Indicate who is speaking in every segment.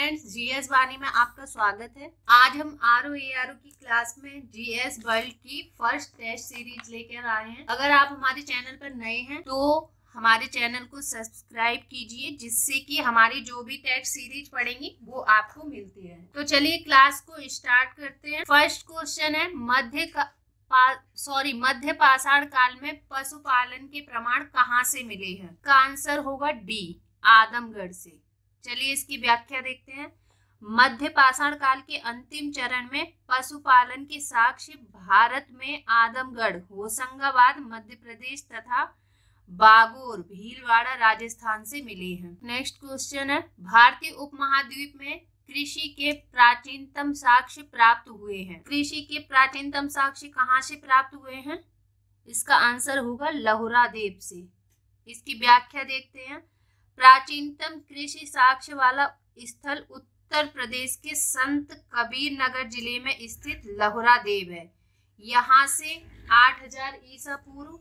Speaker 1: Friends, GS वाणी में आपका स्वागत है। आज हम आरओ एआरओ की क्लास में जीएस वर्ल्ड की फर्स्ट टेस्ट सीरीज लेकर आए हैं। अगर आप हमारे चैनल पर नए हैं तो हमारे चैनल को सब्सक्राइब कीजिए, जिससे कि हमारी जो भी टेस्ट सीरीज पढ़ेंगी वो आपको मिलती है। तो चलिए क्लास को स्टार्ट करते हैं। फर्स्ट क्वेश्चन है, मध्य पाषाण काल में पशुपालन के प्रमाण कहाँ से मिले हैं? का आंसर होगा डी, आदमगढ़ से। चलिए इसकी व्याख्या देखते हैं। मध्य पाषाण काल के अंतिम चरण में पशुपालन के साक्ष्य भारत में आदमगढ़, होशंगाबाद मध्य प्रदेश तथा बागोर, भीलवाड़ा राजस्थान से मिले हैं। नेक्स्ट क्वेश्चन है, भारतीय उपमहाद्वीप में कृषि के प्राचीनतम साक्ष्य प्राप्त हुए हैं। कृषि के प्राचीनतम साक्ष्य कहाँ से प्राप्त हुए हैं? इसका आंसर होगा लहुरा देव से। इसकी व्याख्या देखते हैं। प्राचीनतम कृषि साक्ष्य वाला स्थल उत्तर प्रदेश के संत कबीर नगर जिले में स्थित लहुरा देव है। यहाँ से 8000 ईसा पूर्व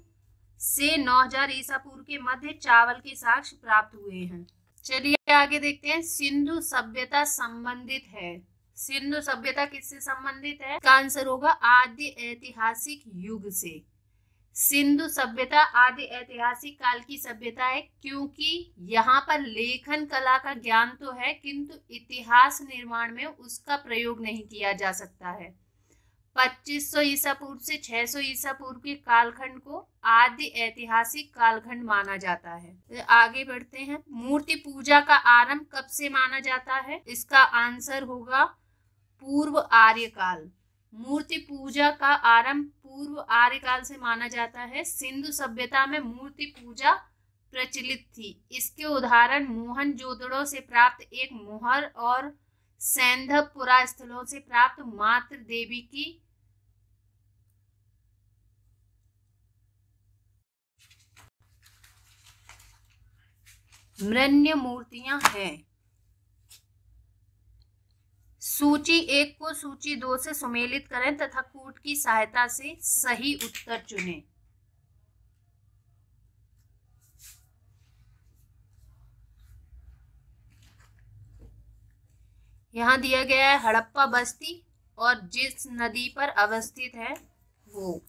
Speaker 1: से 9000 ईसा पूर्व के मध्य चावल के साक्ष्य प्राप्त हुए हैं। चलिए आगे देखते हैं। सिंधु सभ्यता संबंधित है। सिंधु सभ्यता किससे संबंधित है? इसका आंसर होगा आदि ऐतिहासिक युग से। सिंधु सभ्यता आदि ऐतिहासिक काल की सभ्यता है, क्योंकि यहाँ पर लेखन कला का ज्ञान तो है किंतु इतिहास निर्माण में उसका प्रयोग नहीं किया जा सकता है। 2500 ईसा पूर्व से 600 ईसा पूर्व के कालखंड को आदि ऐतिहासिक कालखंड माना जाता है। आगे बढ़ते हैं। मूर्ति पूजा का आरंभ कब से माना जाता है? इसका आंसर होगा पूर्व आर्यकाल। मूर्ति पूजा का आरंभ पूर्व आर्यकाल से माना जाता है। सिंधु सभ्यता में मूर्ति पूजा प्रचलित थी। इसके उदाहरण मोहनजोदड़ो से प्राप्त एक मोहर और सैंधवपुरा स्थलों से प्राप्त मातृ देवी की मृण्मय मूर्तियां हैं। सूची 1 को सूची 2 से सुमेलित करें तथा कूट की सहायता से सही उत्तर चुनें। यहाँ दिया गया है हड़प्पा बस्ती और जिस नदी पर अवस्थित है वो।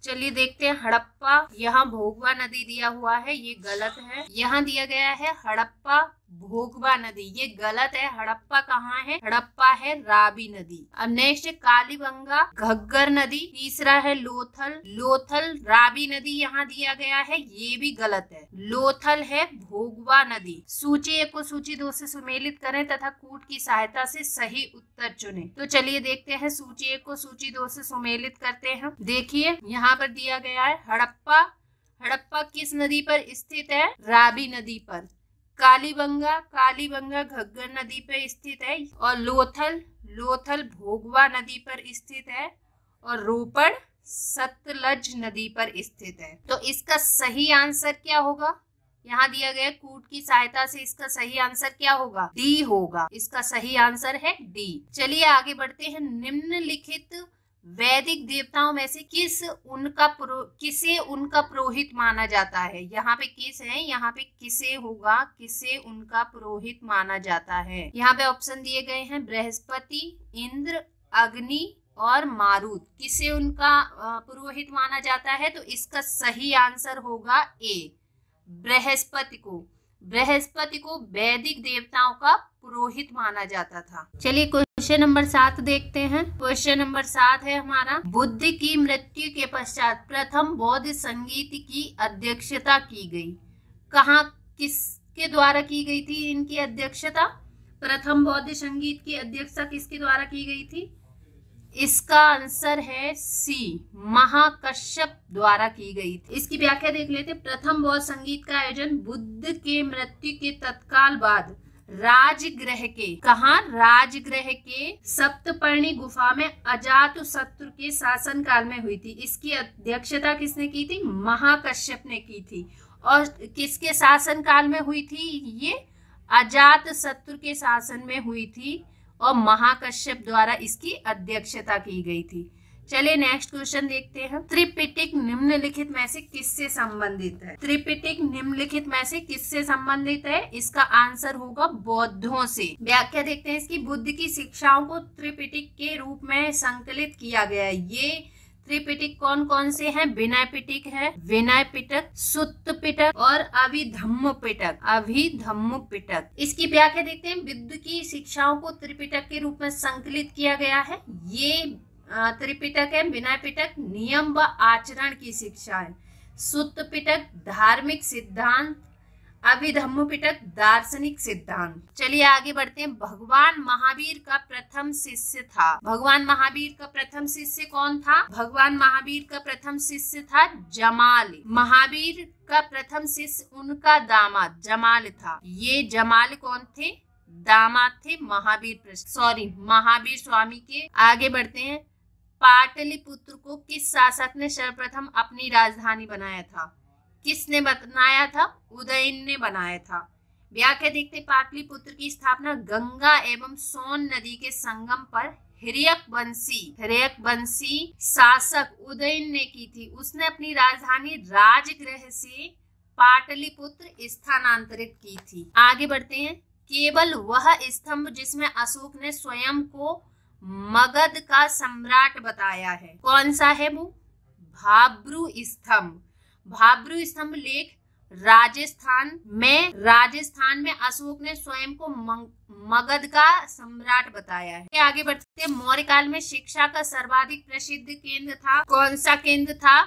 Speaker 1: चलिए देखते हैं। हड़प्पा, यहाँ भोगवा नदी दिया हुआ है, ये गलत है। यहाँ दिया गया है हड़प्पा भोगवा नदी, ये गलत है। हड़प्पा कहाँ है? हड़प्पा है रावी नदी। अब नेक्स्ट है कालीबंगा घग्गर नदी। तीसरा है लोथल रावी नदी यहाँ दिया गया है, ये भी गलत है। लोथल है भोगवा नदी। सूची 1 को सूची 2 से सुमेलित करें तथा कूट की सहायता से सही उत्तर चुनें। तो चलिए देखते हैं। सूची 1 को सूची 2 से सुमेलित करते हैं। देखिए यहाँ पर दिया गया है हड़प्पा किस नदी पर स्थित है? रावी नदी पर। कालीबंगा घग्गर नदी पर स्थित है और लोथल भोगवा नदी पर स्थित है और रोपड़ सतलज नदी पर स्थित है। तो इसका सही आंसर क्या होगा? यहाँ दिया गया कूट की सहायता से इसका सही आंसर क्या होगा? डी होगा। इसका सही आंसर है डी। चलिए आगे बढ़ते हैं। निम्नलिखित वैदिक देवताओं में से किसे उनका पुरोहित माना जाता है? यहाँ पे किस है, यहाँ पे किसे होगा, किसे उनका पुरोहित माना जाता है। यहाँ पे ऑप्शन दिए गए हैं बृहस्पति, इंद्र, अग्नि और मारुत। किसे उनका पुरोहित माना जाता है? तो इसका सही आंसर होगा ए, बृहस्पति को वैदिक देवताओं का पुरोहित माना जाता था। चलिए क्वेश्चन नंबर 7 देखते हैं। क्वेश्चन नंबर 7 है हमारा, बुद्ध की मृत्यु के पश्चात प्रथम बौद्ध संगीत की अध्यक्षता की गई। कहाँ, किसके द्वारा की गई थी इनकी अध्यक्षता? प्रथम बौद्ध संगीत की अध्यक्षता किसके द्वारा की गई थी? इसका आंसर है सी, महाकश्यप द्वारा की गई थी। इसकी व्याख्या देख लेते। प्रथम बौद्ध संगीत का आयोजन बुद्ध के मृत्यु के तत्काल बाद राजगृह के सप्तपर्णी गुफा में अजातशत्रु के शासन काल में हुई थी। इसकी अध्यक्षता किसने की थी? महाकश्यप ने की थी। और किसके शासन काल में हुई थी? ये अजातशत्रु के शासन में हुई थी और महाकश्यप द्वारा इसकी अध्यक्षता की गई थी। चलिए नेक्स्ट क्वेश्चन देखते हैं। त्रिपिटक निम्नलिखित में से किससे संबंधित है? त्रिपिटक निम्नलिखित में से किससे संबंधित है? इसका आंसर होगा बौद्धों से। व्याख्या देखते हैं इसकी। बुद्ध की शिक्षाओं को त्रिपिटक के रूप में संकलित किया गया है। ये त्रिपिटक कौन कौन से हैं? विनय पिटक है, विनय पिटक, सुत्त पिटक और अभिधम्म पिटक, अभिधम्म पिटक। इसकी व्याख्या देखते हैं। बुद्ध की शिक्षाओं को त्रिपिटक के रूप में संकलित किया गया है। ये त्रिपिटक है। विनय पिटक नियम व आचरण की शिक्षा है, सुत्त पिटक धार्मिक सिद्धांत, अभिधम्म पिटक दार्शनिक सिद्धांत। चलिए आगे बढ़ते हैं। भगवान महावीर का प्रथम शिष्य था। भगवान महावीर का प्रथम शिष्य कौन था? भगवान महावीर का प्रथम शिष्य था जमाल। महावीर का प्रथम शिष्य उनका दामाद जमाल था। ये जमाल कौन थे? दामाद थे महावीर स्वामी के। आगे बढ़ते हैं। पाटलिपुत्र को किस शासक ने सर्वप्रथम अपनी राजधानी बनाया था? किसने बनाया था? उदयन ने बनाया था। व्याख्या देखते। पाटलिपुत्र की स्थापना गंगा एवं सोन नदी के संगम पर हिरण्यवंशी शासक उदयन ने की थी। उसने अपनी राजधानी राजगृह से पाटलिपुत्र स्थानांतरित की थी। आगे बढ़ते हैं। केवल वह स्तंभ जिसमें अशोक ने स्वयं को मगध का सम्राट बताया है, कौन सा है वो? भाब्रू स्तंभ। भाब्रू स्तंभ लेख राजस्थान में अशोक ने स्वयं को मगध का सम्राट बताया है। आगे बढ़ते हैं। मौर्य काल में शिक्षा का सर्वाधिक प्रसिद्ध केंद्र था, कौन सा केंद्र था?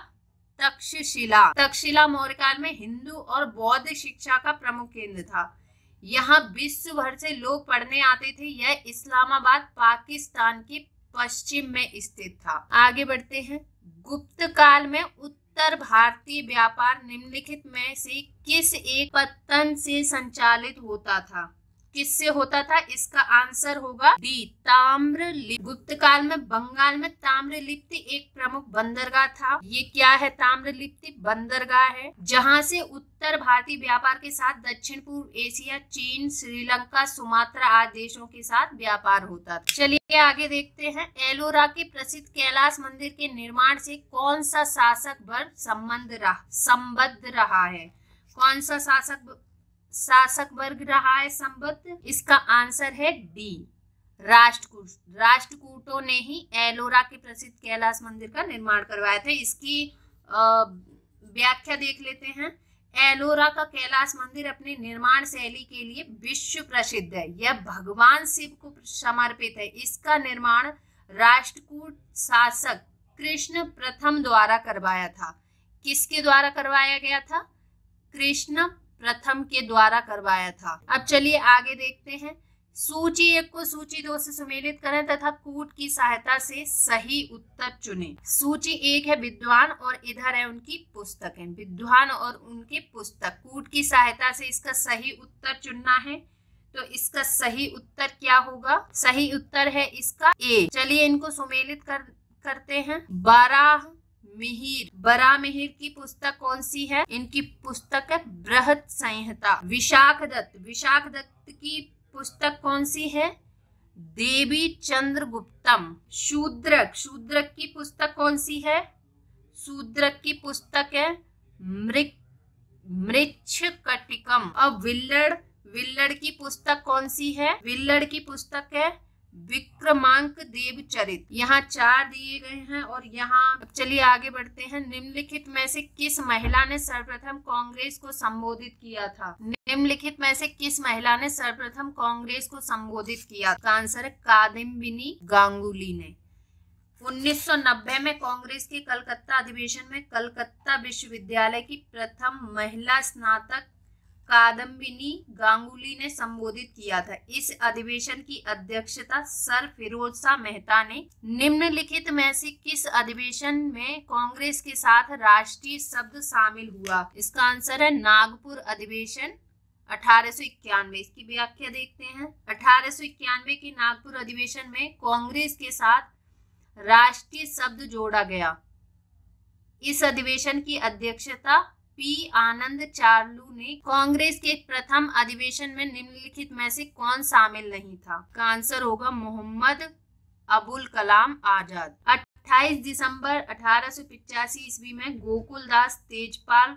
Speaker 1: तक्षशिला। तक्षशिला मौर्य काल में हिंदू और बौद्ध शिक्षा का प्रमुख केंद्र था। यहाँ विश्व भर से लोग पढ़ने आते थे। यह इस्लामाबाद पाकिस्तान के पश्चिम में स्थित था। आगे बढ़ते हैं। गुप्त काल में उत्तर भारतीय व्यापार निम्नलिखित में से किस एक पत्तन से संचालित होता था? किससे होता था? इसका आंसर होगा डी, ताम्रलिप्ति। गुप्त काल में बंगाल में ताम्रलिप्ति एक प्रमुख बंदरगाह था। ये क्या है? ताम्रलिप्ति बंदरगाह है जहां से उत्तर भारतीय व्यापार के साथ दक्षिण पूर्व एशिया, चीन, श्रीलंका, सुमात्रा आदि देशों के साथ व्यापार होता था। चलिए आगे देखते हैं। एलोरा के प्रसिद्ध कैलाश मंदिर के निर्माण से कौन सा शासक वर्ग संबद्ध रहा है? कौन सा शासक वर्ग रहा है संबद्ध? इसका आंसर है डी, राष्ट्रकूट। राष्ट्रकूटों ने ही एलोरा के प्रसिद्ध कैलाश मंदिर का निर्माण करवाया था। इसकी व्याख्या देख लेते हैं। एलोरा का कैलाश मंदिर अपनी निर्माण शैली के लिए विश्व प्रसिद्ध है। यह भगवान शिव को समर्पित है। इसका निर्माण राष्ट्रकूट शासक कृष्ण प्रथम द्वारा करवाया था। किसके द्वारा करवाया गया था? कृष्ण प्रथम के द्वारा करवाया था। अब चलिए आगे देखते हैं। सूची 1 को सूची 2 से सम्मिलित करें तथा कूट की सहायता से सही उत्तर चुनें। सूची 1 है विद्वान और इधर है उनकी पुस्तकें। विद्वान और उनके पुस्तक। कूट की सहायता से इसका सही उत्तर चुनना है। तो इसका सही उत्तर क्या होगा? सही उत्तर है इसका ए। चलिए इनको सम्मिलित करते हैं। बरामिहिर की पुस्तक कौन सी है? इनकी पुस्तक है बृहद संहिता। विशाख दत्त की पुस्तक कौन सी है? देवी चंद्रगुप्तम। शूद्रक की पुस्तक कौन सी है? शूद्रक की पुस्तक है मृच्छकटिकम। अब विल्लड़ की पुस्तक कौन सी है? विल्लड़ की पुस्तक है विक्रमांक देवचरित। यहाँ 4 दिए गए हैं और यहाँ चलिए आगे बढ़ते हैं। निम्नलिखित में से किस महिला ने सर्वप्रथम कांग्रेस को संबोधित किया था? निम्नलिखित में से किस महिला ने सर्वप्रथम कांग्रेस को संबोधित किया? का आंसर है कादम्बिनी गांगुली ने। 1990 में कांग्रेस के कलकत्ता अधिवेशन में कलकत्ता विश्वविद्यालय की प्रथम महिला स्नातक कादम्बिनी गांगुली ने संबोधित किया था। इस अधिवेशन की अध्यक्षता सर फिरोज शाह मेहता ने। निम्नलिखित में से किस अधिवेशन में कांग्रेस के साथ राष्ट्रीय शब्द शामिल हुआ? इसका आंसर है नागपुर अधिवेशन 1891। इसकी व्याख्या देखते हैं। 1891 के नागपुर अधिवेशन में कांग्रेस के साथ राष्ट्रीय शब्द जोड़ा गया। इस अधिवेशन की अध्यक्षता पी आनंद चार्लू ने। कांग्रेस के प्रथम अधिवेशन में निम्नलिखित में से कौन शामिल नहीं था? का आंसर होगा मोहम्मद अबुल कलाम आजाद। 28 दिसंबर 1885 ईस्वी में गोकुलदास तेजपाल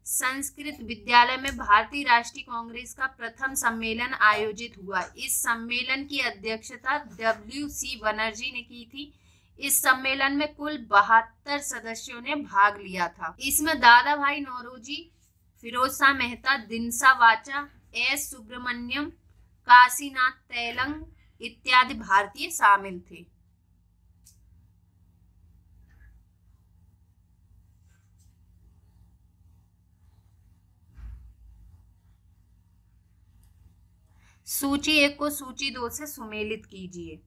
Speaker 1: संस्कृत विद्यालय में भारतीय राष्ट्रीय कांग्रेस का प्रथम सम्मेलन आयोजित हुआ। इस सम्मेलन की अध्यक्षता WC बनर्जी ने की थी। इस सम्मेलन में कुल 72 सदस्यों ने भाग लिया था। इसमें दादा भाई नौरोजी, फिरोज शाह मेहता, दिनसा वाचा, S सुब्रमण्यम, काशीनाथ तैलंग इत्यादि भारतीय शामिल थे। सूची 1 को सूची 2 से सुमेलित कीजिए।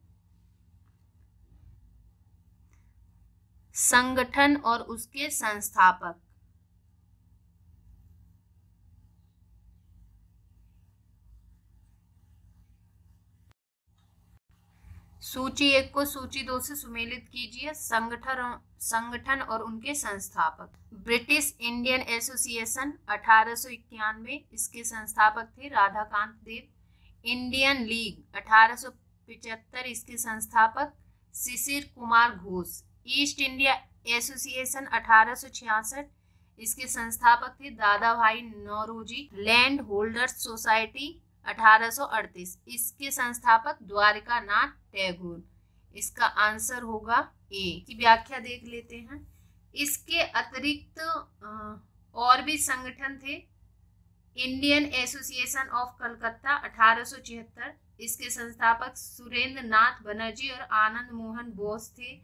Speaker 1: संगठन और उसके संस्थापक। सूची 1 को सूची 2 से सुमेलित कीजिए। संगठन और उनके संस्थापक। ब्रिटिश इंडियन एसोसिएशन 1891, इसके संस्थापक थे राधाकांत देव। इंडियन लीग 1875, इसके संस्थापक Shishir Kumar Ghosh. East India Association 1866, इसके संस्थापक थे दादा भाई नौरोजी। लैंड होल्डर्स सोसाइटी 1838, इसके संस्थापक द्वारिका नाथ टैगोर। इसका आंसर होगा ए। की व्याख्या देख लेते हैं। इसके अतिरिक्त और भी संगठन थे। इंडियन एसोसिएशन ऑफ कलकत्ता 1876, इसके संस्थापक सुरेंद्र नाथ बनर्जी और आनंद मोहन बोस थे।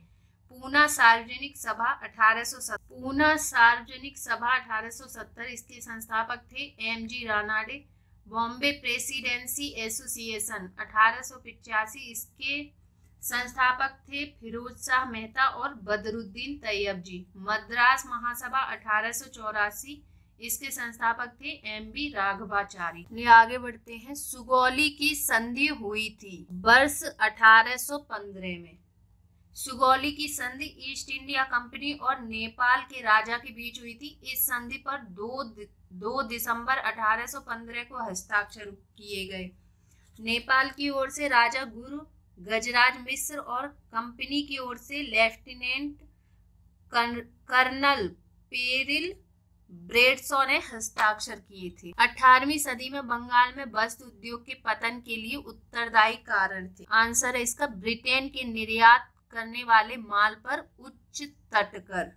Speaker 1: पूना सार्वजनिक सभा 1870, इसके संस्थापक थे MG Ranade. Bombay presidency association 1885, इसके संस्थापक थे फिरोज शाह मेहता और बदरुद्दीन तैयबजी। मद्रास महासभा 1884, इसके संस्थापक थे MB राघवाचारी। आगे बढ़ते हैं। सुगौली की संधि हुई थी वर्ष 1815 में। सुगौली की संधि ईस्ट इंडिया कंपनी और नेपाल के राजा के बीच हुई थी। इस संधि पर 2 दिसंबर 1815 को हस्ताक्षर किए गए। नेपाल की ओर से राजा गुरु गजराज मिश्र और कंपनी की ओर से लेफ्टिनेंट कर्नल पेरिल ब्रेडसो ने हस्ताक्षर किए थे। 18वीं सदी में बंगाल में वस्त्र उद्योग के पतन के लिए उत्तरदायी कारण थे। आंसर है इसका ब्रिटेन के निर्यात करने वाले माल पर उच्च तटकर।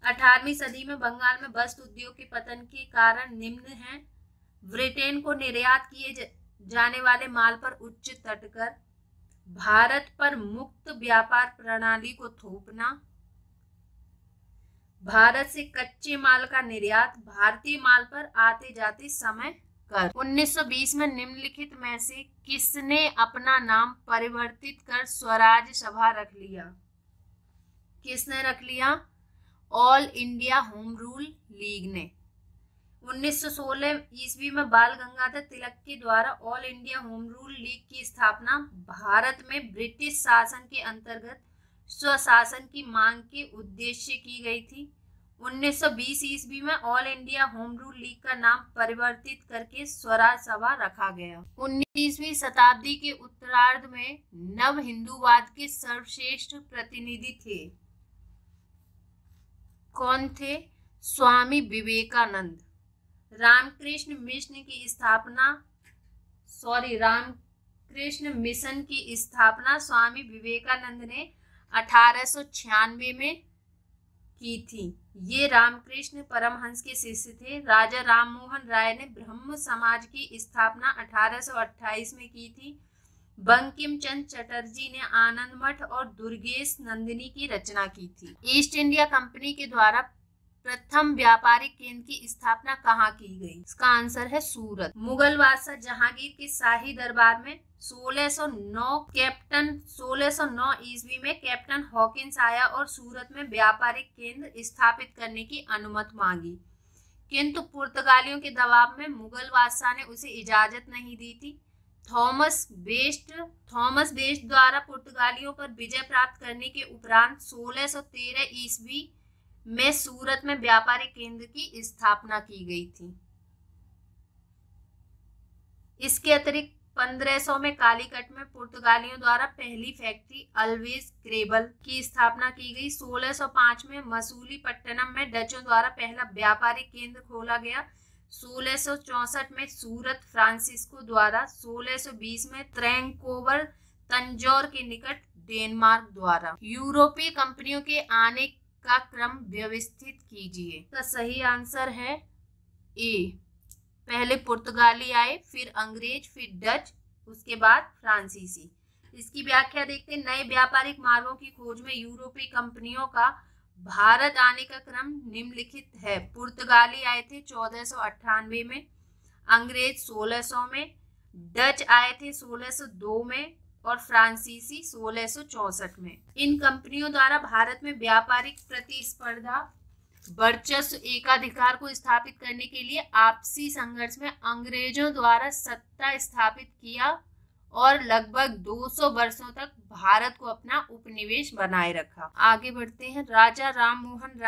Speaker 1: 18वीं सदी में बंगाल में वस्त्र उद्योग के पतन के कारण निम्न हैं। ब्रिटेन को निर्यात किए जाने वाले माल पर उच्च तटकर, भारत पर मुक्त व्यापार प्रणाली को थोपना, भारत से कच्चे माल का निर्यात, भारतीय माल पर आते जाते समय कर। 1920 में निम्नलिखित में से किसने अपना नाम परिवर्तित कर स्वराज सभा रख लिया? किसने रख लिया? All India home rule league ने। 1916 ईस्वी में बाल गंगाधर तिलक के द्वारा all India home rule league की स्थापना भारत में ब्रिटिश शासन के अंतर्गत स्वशासन की मांग के उद्देश्य की गई थी। 1920 ईस्वी में all India home rule league का नाम परिवर्तित करके स्वराज सभा रखा गया। 19वीं शताब्दी के उत्तरार्ध में नव हिंदूवाद के सर्वश्रेष्ठ प्रतिनिधि थे। कौन थे? स्वामी विवेकानंद। रामकृष्ण मिशन की स्थापना स्वामी विवेकानंद ने 1896 में की थी। ये रामकृष्ण परमहंस के शिष्य थे। राजा राममोहन राय ने ब्रह्म समाज की स्थापना 1828 में की थी। बंकिम चंद्र चटर्जी ने आनंद मठ और दुर्गेश नंदिनी की रचना की थी। ईस्ट इंडिया कंपनी के द्वारा प्रथम व्यापारिक केंद्र की स्थापना कहाँ की गई? इसका आंसर है सूरत। मुगल बादशाह जहांगीर के शाही दरबार में 1609 ईस्वी में कैप्टन हॉकिंस आया और सूरत में व्यापारिक केंद्र स्थापित करने की अनुमति मांगी, किंतु पुर्तगालियों के दबाव में मुगल बादशाह ने उसे इजाजत नहीं दी थी। थॉमस बेस्ट द्वारा पुर्तगालियों पर विजय प्राप्त करने के उपरांत 1613 ईस्वी में सूरत में व्यापारिक केंद्र की स्थापना की गई थी। इसके अतिरिक्त 1500 में कालीकट में पुर्तगालियों द्वारा पहली फैक्ट्री अल्वेज क्रेबल की स्थापना की गई। 1605 में मसूलीपट्टनम में डचों द्वारा पहला व्यापारिक केंद्र खोला गया। 1664 में सूरत फ्रांसिस्को द्वारा। 1620 में त्रैंकोवर तंजौर के निकट डेनमार्क द्वारा। यूरोपीय कंपनियों के आने का क्रम व्यवस्थित कीजिए। इसका सही आंसर है ए। पहले पुर्तगाली आए, फिर अंग्रेज, फिर डच, उसके बाद फ्रांसीसी। इसकी व्याख्या देखते हैं। नए व्यापारिक मार्गों की खोज में यूरोपीय कंपनियों का भारत आने का क्रम निम्नलिखित है। पुर्तगाली आए थे 1498 में, अंग्रेज 1600 में, डच आए थे 1602 में और फ्रांसीसी 1664 में। इन कंपनियों द्वारा भारत में व्यापारिक प्रतिस्पर्धा, वर्चस्व, एकाधिकार को स्थापित करने के लिए आपसी संघर्ष में अंग्रेजों द्वारा सत्ता स्थापित किया और लगभग 200 वर्षों तक भारत को अपना उपनिवेश बनाए रखा। आगे बढ़ते हैं। राजा राममोहन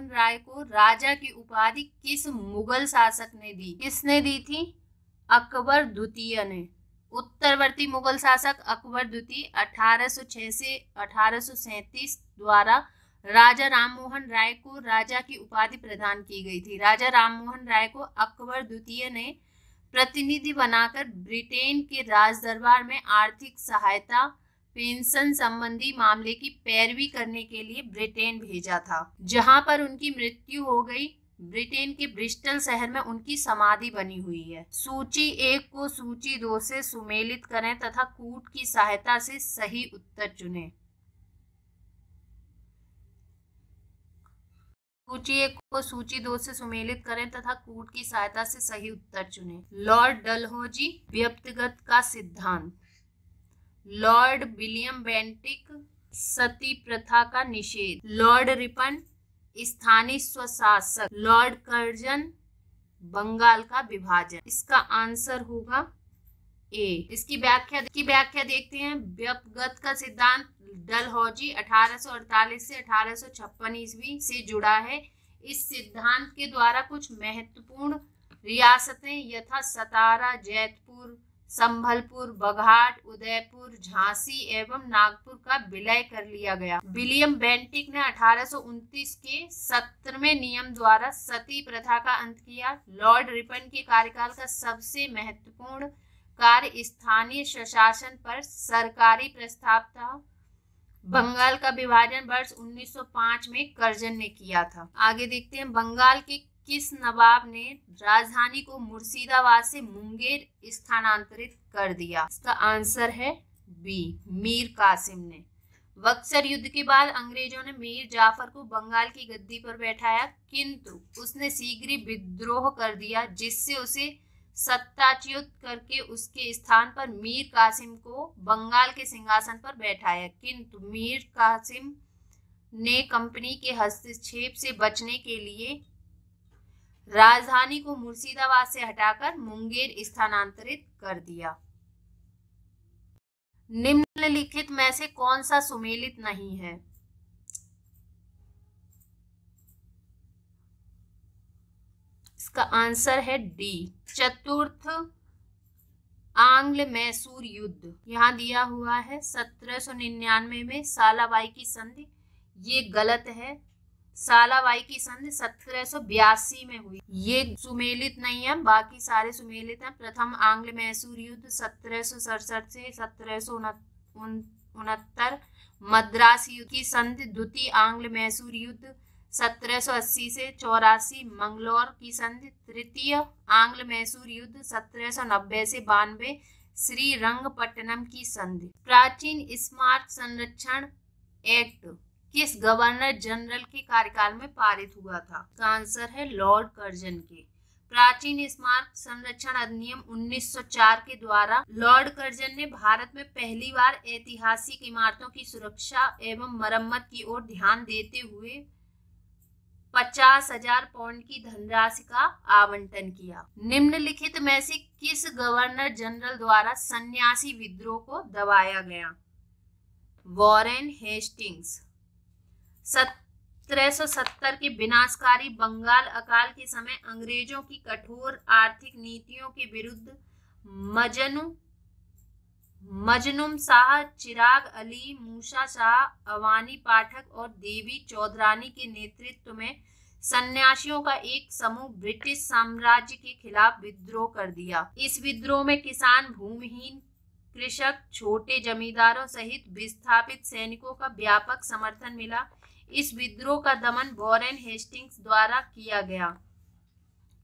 Speaker 1: राय को राजा की उपाधि किस मुगल शासक ने दी? किसने दी थी? अकबर द्वितीय ने। उत्तरवर्ती मुगल शासक अकबर द्वितीय 1806 से 1837 द्वारा राजा राममोहन राय को राजा की उपाधि प्रदान की गई थी। राजा राममोहन राय को अकबर द्वितीय ने प्रतिनिधि बनाकर ब्रिटेन के राज दरबार में आर्थिक सहायता, पेंशन संबंधी मामले की पैरवी करने के लिए ब्रिटेन भेजा था, जहां पर उनकी मृत्यु हो गई। ब्रिटेन के ब्रिस्टल शहर में उनकी समाधि बनी हुई है। सूची 1 को सूची 2 से सुमेलित करें तथा कूट की सहायता से सही उत्तर चुनें। सूची 1 को सूची 2 से सुमेलित करें तथा कूट की सहायता से सही उत्तर चुनें। लॉर्ड डलहौजी, व्यक्तिगत का सिद्धांत। लॉर्ड विलियम बेंटिक, सती प्रथा का निषेध। लॉर्ड रिपन, स्थानीय स्वशासक। लॉर्ड कर्जन, बंगाल का विभाजन। इसका आंसर होगा ए। इसकी व्याख्या देखते हैं। व्यक्तिगत का सिद्धांत डलहौजी 1848 से 1856 ईस्वी से जुड़ा है। इस सिद्धांत के द्वारा कुछ महत्वपूर्ण रियासतें यथा सतारा, जैतपुर, संभलपुर, बघाट, उदयपुर, झांसी एवं नागपुर का विलय कर लिया गया। विलियम बेंटिक ने 1829 के 17वें नियम द्वारा सती प्रथा का अंत किया। लॉर्ड रिपन के कार्यकाल का सबसे महत्वपूर्ण कार्य स्थानीय स्वशासन पर सरकारी प्रस्ताव था। बंगाल का विभाजन वर्ष 1905 में कर्जन ने किया था। आगे देखते हैं। बंगाल के किस नवाब ने राजधानी को मुर्शिदाबाद से मुंगेर स्थानांतरित कर दिया? इसका आंसर है बी, मीर कासिम ने। बक्सर युद्ध के बाद अंग्रेजों ने मीर जाफर को बंगाल की गद्दी पर बैठाया, किंतु उसने शीघ्र ही विद्रोह कर दिया, जिससे उसे सत्ताच्युत करके उसके स्थान पर मीर कासिम को बंगाल के सिंहासन पर बैठाया। किंतु मीर कासिम ने कंपनी के हस्तक्षेप से बचने के लिए राजधानी को मुर्शिदाबाद से हटाकर मुंगेर स्थानांतरित कर दिया। निम्नलिखित में से कौन सा सुमेलित नहीं है? इसका आंसर है डी, चतुर्थ आंग्ल मैसूर युद्ध। यहाँ दिया हुआ है 1799 में सालाबाई की संधि, ये गलत है। सालाबाई की संधि 1782 में हुई, ये सुमेलित नहीं है, बाकी सारे सुमेलित हैं। प्रथम आंग्ल मैसूर युद्ध 1767 से 1769, मद्रास युद्ध की संधि द्वितीय आंग्ल मैसूर युद्ध 1780 से 84, मंगलौर की संधि तृतीय आंग्ल मैसूर युद्ध 1790 से 92, श्रीरंगपट्टनम की संधि। प्राचीन स्मारक संरक्षण एक्ट किस गवर्नर जनरल के कार्यकाल में पारित हुआ था? इसका आंसर है लॉर्ड कर्जन के। प्राचीन स्मारक संरक्षण अधिनियम 1904 के द्वारा लॉर्ड कर्जन ने भारत में पहली बार ऐतिहासिक इमारतों की सुरक्षा एवं मरम्मत की ओर ध्यान देते हुए 50,000 पाउंड की धनराशि का आवंटन किया। निम्नलिखित में से किस गवर्नर जनरल द्वारा सन्यासी विद्रोह को दबाया गया? Warren Hastings. 1770 के विनाशकारी बंगाल अकाल के समय अंग्रेजों की कठोर आर्थिक नीतियों के विरुद्ध मजनुम शाह, चिराग अली, मूसा शाह, अवानी पाठक और देवी चौधरानी के नेतृत्व में सन्यासियों का एक समूह ब्रिटिश साम्राज्य के खिलाफ विद्रोह कर दिया। इस विद्रोह में किसान, भूमिहीन कृषक, छोटे जमींदारों सहित विस्थापित सैनिकों का व्यापक समर्थन मिला। इस विद्रोह का दमन वॉरेन हेस्टिंग्स द्वारा किया गया।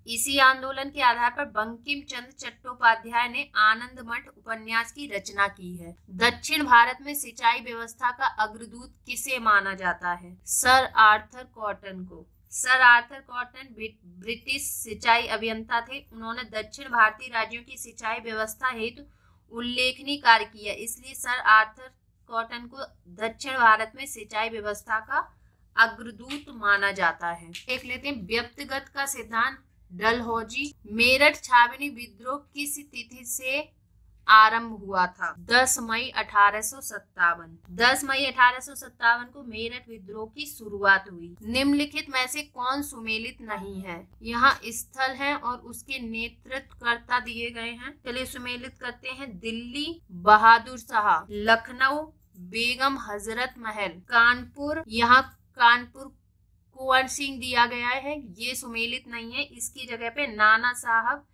Speaker 1: इसी आंदोलन के आधार पर बंकिम चंद्र चट्टोपाध्याय ने आनंद मठ उपन्यास की रचना की है। दक्षिण भारत में सिंचाई व्यवस्था का अग्रदूत किसे माना जाता है? सर आर्थर कॉटन को। सर आर्थर कॉटन ब्रिटिश सिंचाई अभियंता थे। उन्होंने दक्षिण भारतीय राज्यों की सिंचाई व्यवस्था हेतु उल्लेखनीय कार्य किया, इसलिए सर आर्थर कॉटन को दक्षिण भारत में सिंचाई व्यवस्था का अग्रदूत माना जाता है। देख लेते हैं व्यक्तिगत का सिद्धांत। डलहौजी। मेरठ छावनी विद्रोह किस तिथि से आरंभ हुआ था? 10 मई 1857। 10 मई 1857 को मेरठ विद्रोह की शुरुआत हुई। निम्नलिखित में से कौन सुमेलित नहीं है? यहाँ स्थल है और उसके नेतृत्वकर्ता दिए गए हैं। चलिए सुमेलित करते हैं। दिल्ली बहादुर शाह, लखनऊ बेगम हजरत महल, कानपुर, यहाँ कानपुर कुंवर सिंह दिया गया है, ये सुमेलित नहीं है। इसकी जगह पे नाना साहब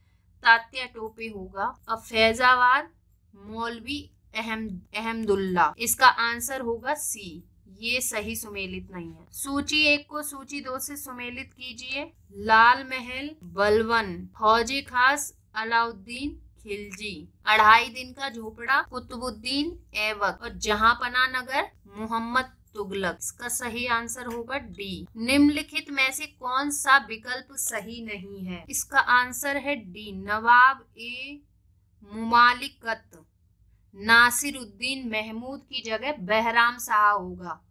Speaker 1: तात्या टोपे होगा। अब फैजाबाद मौलवी अहमदुल्ला, इसका आंसर होगा सी, ये सही सुमेलित नहीं है। सूची 1 को सूची 2 से सुमेलित कीजिए। लाल महल बलवन, फौजी खास अलाउद्दीन खिलजी, 2.5 दिन का झोपड़ा कुतुबुद्दीन ऐबक और जहांपनाह नगर मोहम्मद तुगलक। इसका सही आंसर होगा डी। निम्नलिखित में से कौन सा विकल्प सही नहीं है? इसका आंसर है डी, नवाब ए मुमालिकत। नासिरुद्दीन महमूद की जगह बहराम शाह होगा।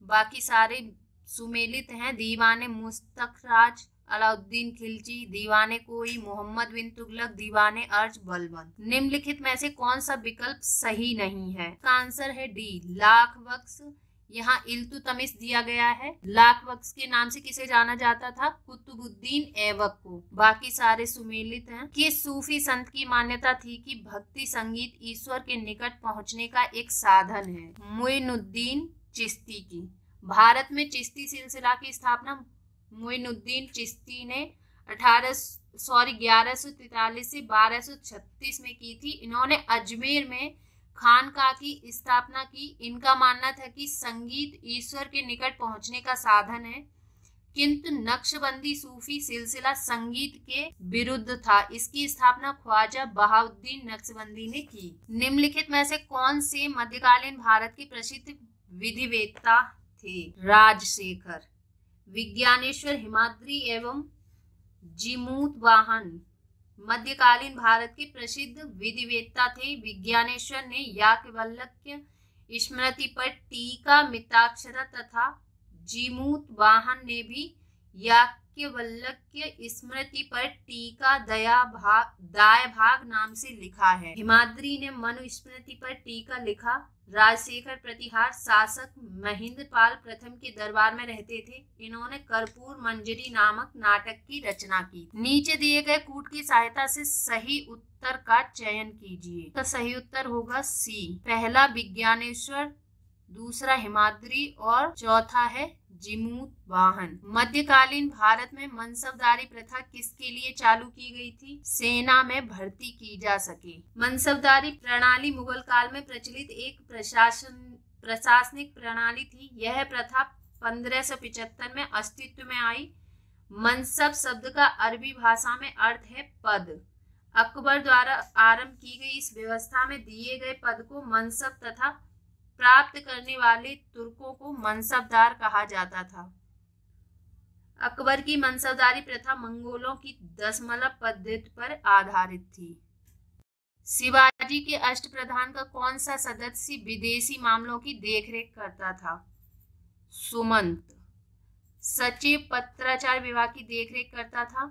Speaker 1: बाकी सारे सुमेलित हैं। दीवाने मुस्तखराज अलाउद्दीन खिलजी, दीवाने कोई मोहम्मद बिन तुगलक, दीवाने अर्ज बलबन। निम्नलिखित में से कौन सा विकल्प सही नहीं है? इसका आंसर है डी, लाख बख्श। यहाँ इल्तुतमिश दिया गया है। लाख बख्श के नाम से किसे जाना जाता था? कुतुबुद्दीन ऐबक को। बाकी सारे सुमेलित हैं। किस सूफी संत की मान्यता थी कि भक्ति संगीत ईश्वर के निकट पहुंचने का एक साधन है? मुइनुद्दीन चिश्ती की। भारत में चिश्ती सिलसिला की स्थापना मुइनुद्दीन चिश्ती ने 1143 से 1236 में की थी। इन्होंने अजमेर में खानका की स्थापना की। इनका मानना था कि संगीत ईश्वर के निकट पहुंचने का साधन है, किंतु नक्शबंदी सूफी सिलसिला संगीत के विरुद्ध था। इसकी स्थापना ख्वाजा बहाउद्दीन नक्शबंदी ने की। निम्नलिखित में से कौन से मध्यकालीन भारत के प्रसिद्ध विधिवेत्ता थे? राजशेखर, विज्ञानेश्वर, हिमाद्री एवं जीमूत वाहन मध्यकालीन भारत के प्रसिद्ध विधिवेत्ता थे। विज्ञानेश्वर ने याज्ञवल्क्य स्मृति पर टीका मिताक्षरा तथा जीमूत वाहन ने भी याज्ञवल्क्य स्मृति पर टीका दाय भाग नाम से लिखा है। हिमाद्री ने मनुस्मृति पर टीका लिखा। राजशेखर प्रतिहार शासक महेंद्र पाल प्रथम के दरबार में रहते थे। इन्होंने कर्पूर मंजरी नामक नाटक की रचना की। नीचे दिए गए कूट की सहायता से सही उत्तर का चयन कीजिए। तो सही उत्तर होगा सी, पहला विज्ञानेश्वर, दूसरा हिमाद्री और चौथा है जीमूत वाहन। मध्यकालीन भारत में मनसबदारी प्रथा किसके लिए चालू की गई थी? सेना में भर्ती की जा सके। मनसबदारी प्रणाली मुगल काल में प्रचलित एक प्रशासनिक प्रणाली थी। यह प्रथा 1575 में अस्तित्व में आई। मनसब शब्द का अरबी भाषा में अर्थ है पद। अकबर द्वारा आरंभ की गई इस व्यवस्था में दिए गए पद को मनसब तथा प्राप्त करने वाले तुर्कों को मनसबदार कहा जाता था। अकबर की मनसबदारी प्रथा मंगोलों की दशमलव पद्धति पर आधारित थी। शिवाजी के अष्टप्रधान का कौन सा सदस्य विदेशी मामलों की देखरेख करता था? सुमंत। सचिव पत्राचार विभाग की देखरेख करता था।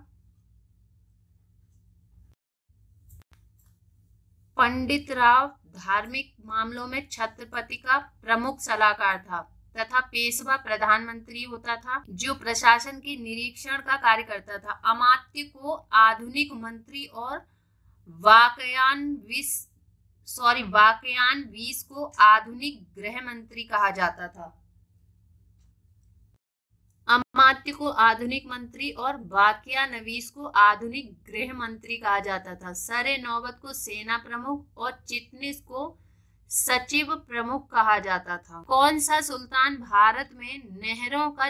Speaker 1: पंडित राव धार्मिक मामलों में छत्रपति का प्रमुख सलाहकार था तथा पेशवा प्रधानमंत्री होता था जो प्रशासन के निरीक्षण का कार्य करता था। अमात्य को आधुनिक मंत्री और वाकयानवीस को आधुनिक गृह मंत्री कहा जाता था। अमात्य को आधुनिक मंत्री और वाकयानवीस को आधुनिक गृह मंत्री कहा जाता था। सरे नौबत को सेना प्रमुख और चिटनिस को सचिव प्रमुख कहा जाता था। कौन सा सुल्तान भारत में नहरों का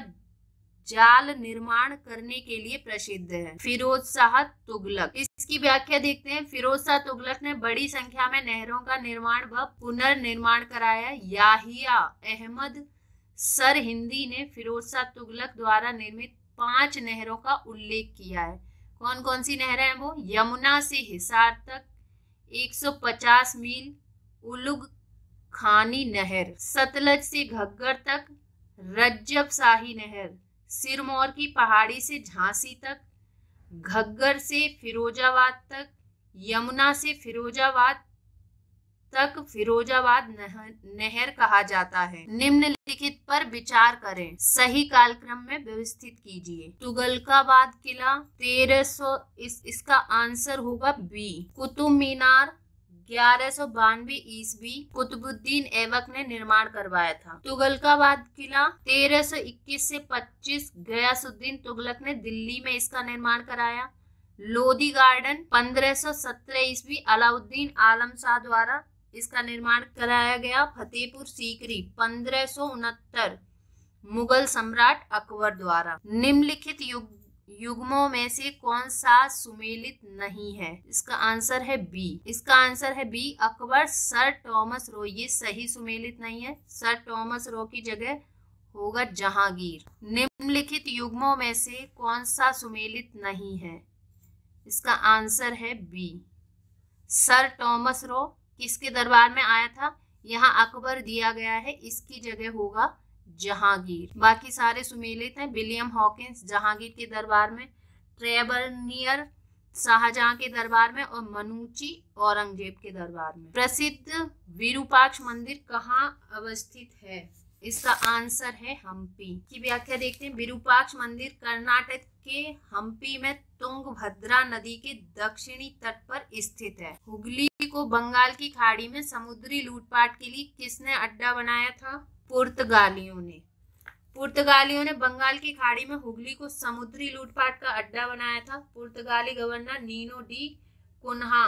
Speaker 1: जाल निर्माण करने के लिए प्रसिद्ध है? फिरोज शाह तुगलक। इसकी व्याख्या देखते हैं। फिरोज शाह तुगलक ने बड़ी संख्या में नहरों का निर्माण व पुनर्निर्माण कराया। याहिया अहमद सरहिंदी ने फिरोज शाह तुगलक द्वारा निर्मित 5 नहरों का उल्लेख किया है। कौन कौन सी नहरें हैं वो? यमुना से हिसार तक 150 मील उलुग खानी नहर, सतलज से घग्गर तक रज्जब शाही नहर, सिरमौर की पहाड़ी से झांसी तक, घग्गर से फिरोजाबाद तक, यमुना से फिरोजाबाद तक फिरोजाबाद नहर कहा जाता है। निम्नलिखित पर विचार करें, सही कालक्रम में व्यवस्थित कीजिए। तुगलकाबाद किला 1300, इसका आंसर होगा बी। कुतुब मीनार 1192 ईस्वी कुतुबुद्दीन ऐबक ने निर्माण करवाया था। तुगलकाबाद किला 1321 से 25 गयासुद्दीन तुगलक ने दिल्ली में इसका निर्माण कराया। लोधी गार्डन 1517 ईस्वी अलाउद्दीन आलम शाह द्वारा इसका निर्माण कराया गया। फतेहपुर सीकरी 1569 मुगल सम्राट अकबर द्वारा। निम्नलिखित युग्मों में से कौन सा सुमेलित नहीं है? इसका आंसर है बी। इसका आंसर है B, Akbar sir Thomas Roe. ये सही सुमेलित नहीं है। सर टॉमस रो की जगह होगा जहांगीर। निम्नलिखित युग्मों में से कौन सा सुमेलित नहीं है? इसका आंसर है बी, सर टॉमस रो। किसके दरबार में आया था? यहाँ अकबर दिया गया है, इसकी जगह होगा जहांगीर। बाकी सारे सुमेलित हैं। विलियम हॉकिंस जहांगीर के दरबार में, ट्रेवरनियर शाहजहां के दरबार में और मनुची औरंगजेब के दरबार में। प्रसिद्ध विरूपाक्ष मंदिर कहाँ अवस्थित है? इसका आंसर है हम्पी। की व्याख्या देखते हैं। विरूपाक्ष मंदिर कर्नाटक के हम्पी में तुंगभद्रा नदी के दक्षिणी तट पर स्थित है। हुगली को बंगाल की खाड़ी में समुद्री लूटपाट के लिए किसने अड्डा बनाया था? पुर्तगालियों ने। पुर्तगालियों ने बंगाल की खाड़ी में हुगली को समुद्री लूटपाट का अड्डा बनाया था। पुर्तगाली गवर्नर नीनो डी कुन्हा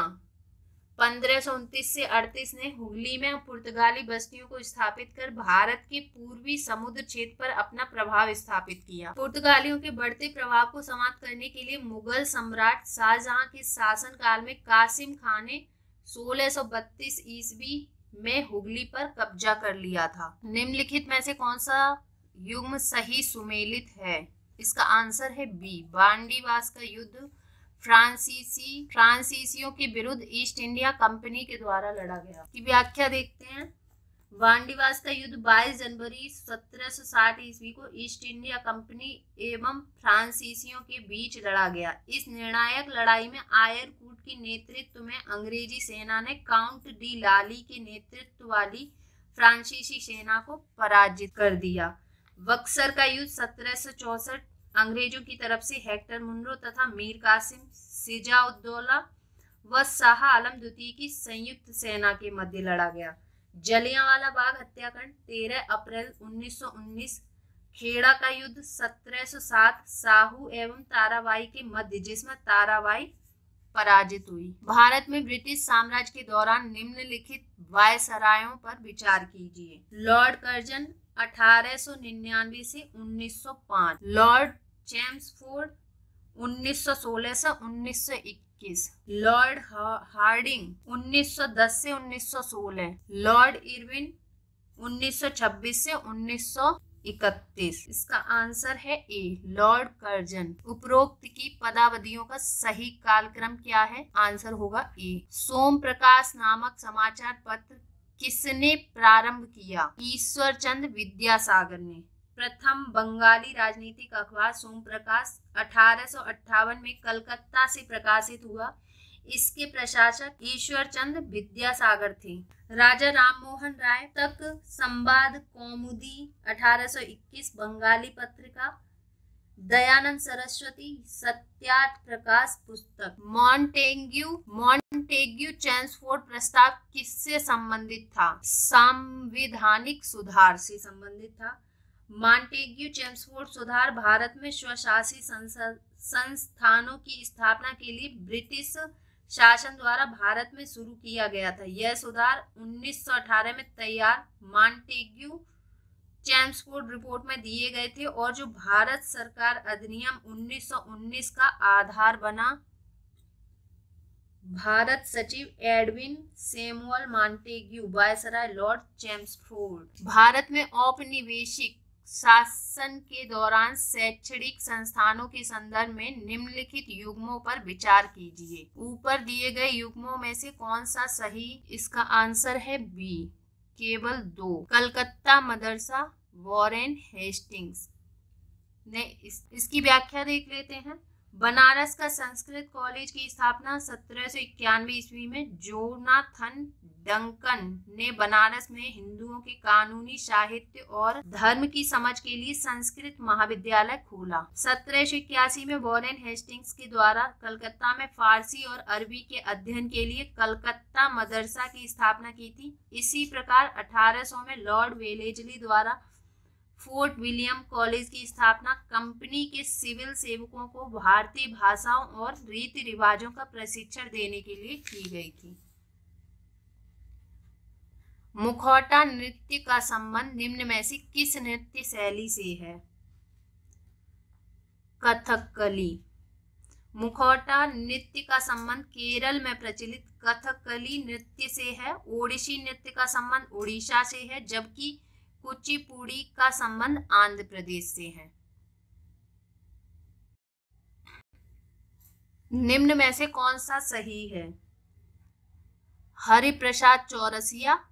Speaker 1: 1529 से 38 ने हुगली में पुर्तगाली बस्तियों को स्थापित कर भारत के पूर्वी समुद्र क्षेत्र पर अपना प्रभाव स्थापित किया। पुर्तगालियों के बढ़ते प्रभाव को समाप्त करने के लिए मुगल सम्राट शाहजहां के शासन काल में कासिम खान ने 1632 ईस्वी में हुगली पर कब्जा कर लिया था। निम्नलिखित में से कौन सा युग्म सही सुमेलित है? इसका आंसर है बी, बांडीवास का युद्ध फ्रांसीसियों के विरुद्ध ईस्ट इंडिया कंपनी के द्वारा लड़ा गया। की व्याख्या देखते हैं। बांडीवास का युद्ध 22 जनवरी 1760 ईस्वी को ईस्ट इंडिया कंपनी एवं फ्रांसीसियों के बीच लड़ा गया। इस निर्णायक लड़ाई में आयरकूट के नेतृत्व में अंग्रेजी सेना ने काउंट डी लाली के नेतृत्व वाली फ्रांसीसी सेना को पराजित कर दिया। बक्सर का युद्ध 1764 अंग्रेजों की तरफ से हेक्टर मुनरो तथा मीर कासिम सिजाउद्दौला व शाह आलम द्वितीय की संयुक्त सेना के मध्य लड़ा गया। जलियांवाला बाग हत्याकांड 13 अप्रैल 1919। खेड़ा का युद्ध 1707 साहू एवं ताराबाई के मध्य, जिसमें ताराबाई पराजित हुई। भारत में ब्रिटिश साम्राज्य के दौरान निम्नलिखित वायसरायों पर विचार कीजिए। लॉर्ड कर्जन 1899 से 1905, लॉर्ड चेम्सफोर्ड 1916 से 1921, लॉर्ड हार्डिंग 1910 से 1916, लॉर्ड इरविन 1926 से 1931। इसका आंसर है ए, लॉर्ड कर्जन। उपरोक्त की पदावधियों का सही कालक्रम क्या है? आंसर होगा ए। सोम प्रकाश नामक समाचार पत्र किसने प्रारंभ किया? ईश्वर चंद्र विद्यासागर ने। प्रथम बंगाली राजनीतिक अखबार सोम प्रकाश 1858 में कलकत्ता से प्रकाशित हुआ। इसके प्रशासक ईश्वर चंद्र विद्यासागर थे। राजा राममोहन राय तक संवाद कौमुदी 1821 बंगाली पत्रिका। दयानंद सरस्वती सत्यार्थ प्रकाश पुस्तक। मॉन्टेग्यू चेम्सफोर्ड प्रस्ताव किससे संबंधित था? संवैधानिक सुधार से संबंधित था। मॉन्टेग्यू चेम्सफोर्ड सुधार भारत में स्वशासी संस्थानों की स्थापना के लिए ब्रिटिश शासन द्वारा भारत में शुरू किया गया था। यह सुधार 1918 में तैयार मॉन्टेग्यू चेम्सफोर्ड रिपोर्ट में दिए गए थे और जो भारत सरकार अधिनियम 1919 का आधार बना। भारत सचिव Edwin Samuel Montagu, viceroy Lord Chelmsford. Bharat में औपनिवेशिक शासन के दौरान शैक्षणिक संस्थानों के संदर्भ में निम्नलिखित युग्मों पर विचार कीजिए। ऊपर दिए गए युग्मों में से कौन सा सही? इसका आंसर है बी, केवल 2। कलकत्ता मदरसा वॉरेन हेस्टिंग्स ने इसकी व्याख्या देख लेते हैं। बनारस का संस्कृत कॉलेज की स्थापना 1791 ईस्वी में जोनाथन डंकन ने बनारस में हिंदुओं के कानूनी, साहित्य और धर्म की समझ के लिए संस्कृत महाविद्यालय खोला। 1781 में वॉरेन हेस्टिंग्स के द्वारा कलकत्ता में फारसी और अरबी के अध्ययन के लिए कलकत्ता मदरसा की स्थापना की थी। इसी प्रकार 1800 में लॉर्ड वेलेस्ली द्वारा फोर्ट विलियम कॉलेज की स्थापना कंपनी के सिविल सेवकों को भारतीय भाषाओं और रीति रिवाजों का प्रशिक्षण देने के लिए की गई थी। मुखौटा नृत्य का संबंध निम्न में से किस नृत्य शैली से है? कथकली। मुखौटा नृत्य का संबंध केरल में प्रचलित कथकली नृत्य से है। ओडिसी नृत्य का संबंध उड़ीसा से है, जबकि कुचिपुड़ी का संबंध आंध्र प्रदेश से है। निम्न में से कौन सा सही है? हरिप्रसाद चौरसिया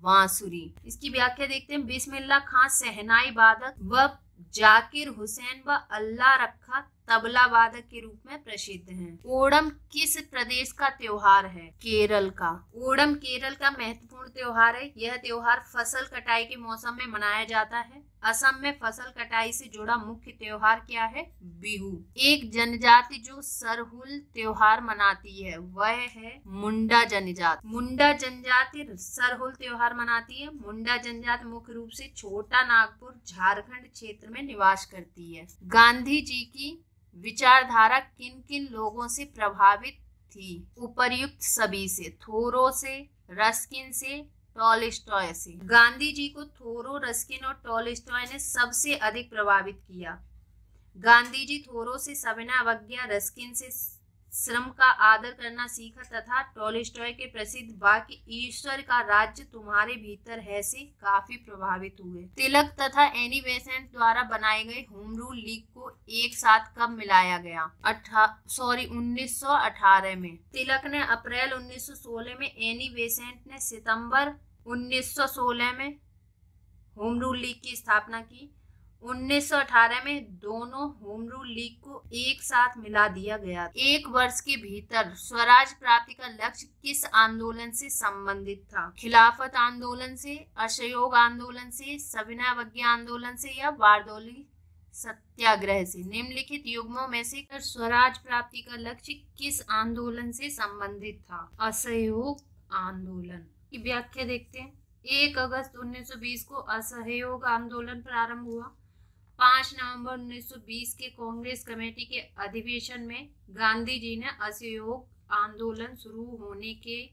Speaker 1: बांसुरी। इसकी व्याख्या देखते हैं। बिस्मिल्लाह खां शहनाई वादक व जाकिर हुसैन व अल्लाह रखा तबला वादक के रूप में प्रसिद्ध हैं। ओणम किस प्रदेश का त्योहार है? केरल का। ओणम केरल का महत्वपूर्ण त्योहार है। यह त्योहार फसल कटाई के मौसम में मनाया जाता है। असम में फसल कटाई से जुड़ा मुख्य त्योहार क्या है? बिहू। एक जनजाति जो सरहुल त्योहार मनाती है वह है मुंडा जनजाति। मुंडा जनजाति सरहुल त्योहार मनाती है। मुंडा जनजाति मुख्य रूप से छोटा नागपुर झारखंड क्षेत्र में निवास करती है। गांधी जी की विचारधारा किन किन लोगों से प्रभावित थी? उपर्युक्त सभी से, थोरो से, रस्किन से, टॉलस्टॉय से। गांधी जी को थोरो, रस्किन और टॉलस्टॉय ने सबसे अधिक प्रभावित किया। गांधी जी थोरो से सविनय अवज्ञा, रस्किन से श्रम का आदर करना सीखा तथा टॉलस्टॉय के प्रसिद्ध वाक्य ईश्वर का राज्य तुम्हारे भीतर है से काफी प्रभावित हुए। तिलक तथा एनी बेसेंट द्वारा बनाए गए होम रूल लीग को एक साथ कब मिलाया गया? 1918 में। तिलक ने अप्रैल 1916 में, एनी बेसेंट ने सितंबर 1916 में होम रूल लीग की स्थापना की। 1918 में दोनों होम रूल लीग को एक साथ मिला दिया गया। एक वर्ष के भीतर स्वराज प्राप्ति का लक्ष्य किस आंदोलन से संबंधित था? खिलाफत आंदोलन से, असहयोग आंदोलन से, सविनय अवज्ञा आंदोलन से या बारदौली सत्याग्रह से? निम्नलिखित युग्मों में से स्वराज प्राप्ति का लक्ष्य किस आंदोलन से संबंधित था? असहयोग आंदोलन की व्याख्या देखते हैं। 1 अगस्त 1920 को असहयोग आंदोलन प्रारंभ हुआ। 5 नवंबर 1920 के कांग्रेस कमेटी के अधिवेशन में गांधी जी ने असहयोग आंदोलन शुरू होने के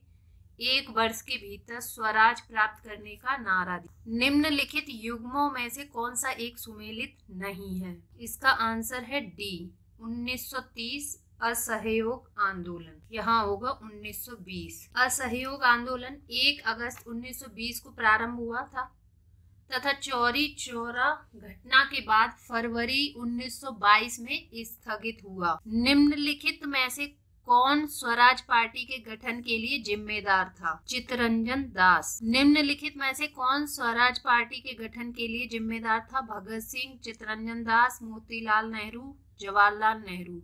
Speaker 1: 1 वर्ष के भीतर स्वराज प्राप्त करने का नारा दिया। निम्नलिखित युग्मों में से कौन सा एक सुमेलित नहीं है? इसका आंसर है डी, 1930 असहयोग आंदोलन। यहाँ होगा 1920। असहयोग आंदोलन 1 अगस्त 1920 को प्रारंभ हुआ था तथा चौरी चौरा घटना के बाद फरवरी 1922 में स्थगित हुआ। निम्नलिखित में से कौन स्वराज पार्टी के गठन के लिए जिम्मेदार था? चित्तरंजन दास। निम्नलिखित में से कौन स्वराज पार्टी के गठन के लिए जिम्मेदार था? भगत सिंह, चित्तरंजन दास, मोतीलाल नेहरू, जवाहरलाल नेहरू।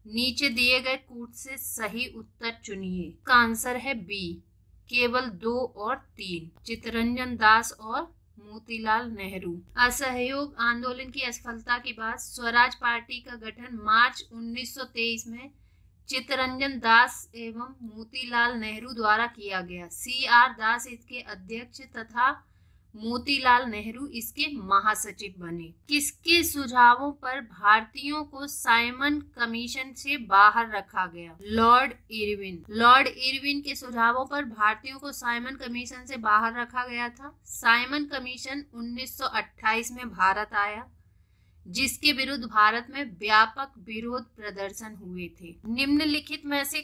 Speaker 1: नीचे दिए गए कूट से सही उत्तर चुनिए। इसका आंसर है बी, केवल 2 और 3, चित्तरंजन दास और मोतीलाल नेहरू। असहयोग आंदोलन की असफलता के बाद स्वराज पार्टी का गठन मार्च 1923 में चित्तरंजन दास एवं मोतीलाल नेहरू द्वारा किया गया। CR दास इसके अध्यक्ष तथा मोतीलाल नेहरू इसके महासचिव बने। किसके सुझावों पर भारतीयों को साइमन कमीशन से बाहर रखा गया? Lord Irwin. लॉर्ड इरविन के सुझावों पर भारतीयों को साइमन कमीशन से बाहर रखा गया था। साइमन कमीशन 1928 में भारत आया, जिसके विरुद्ध भारत में व्यापक विरोध प्रदर्शन हुए थे। निम्नलिखित में से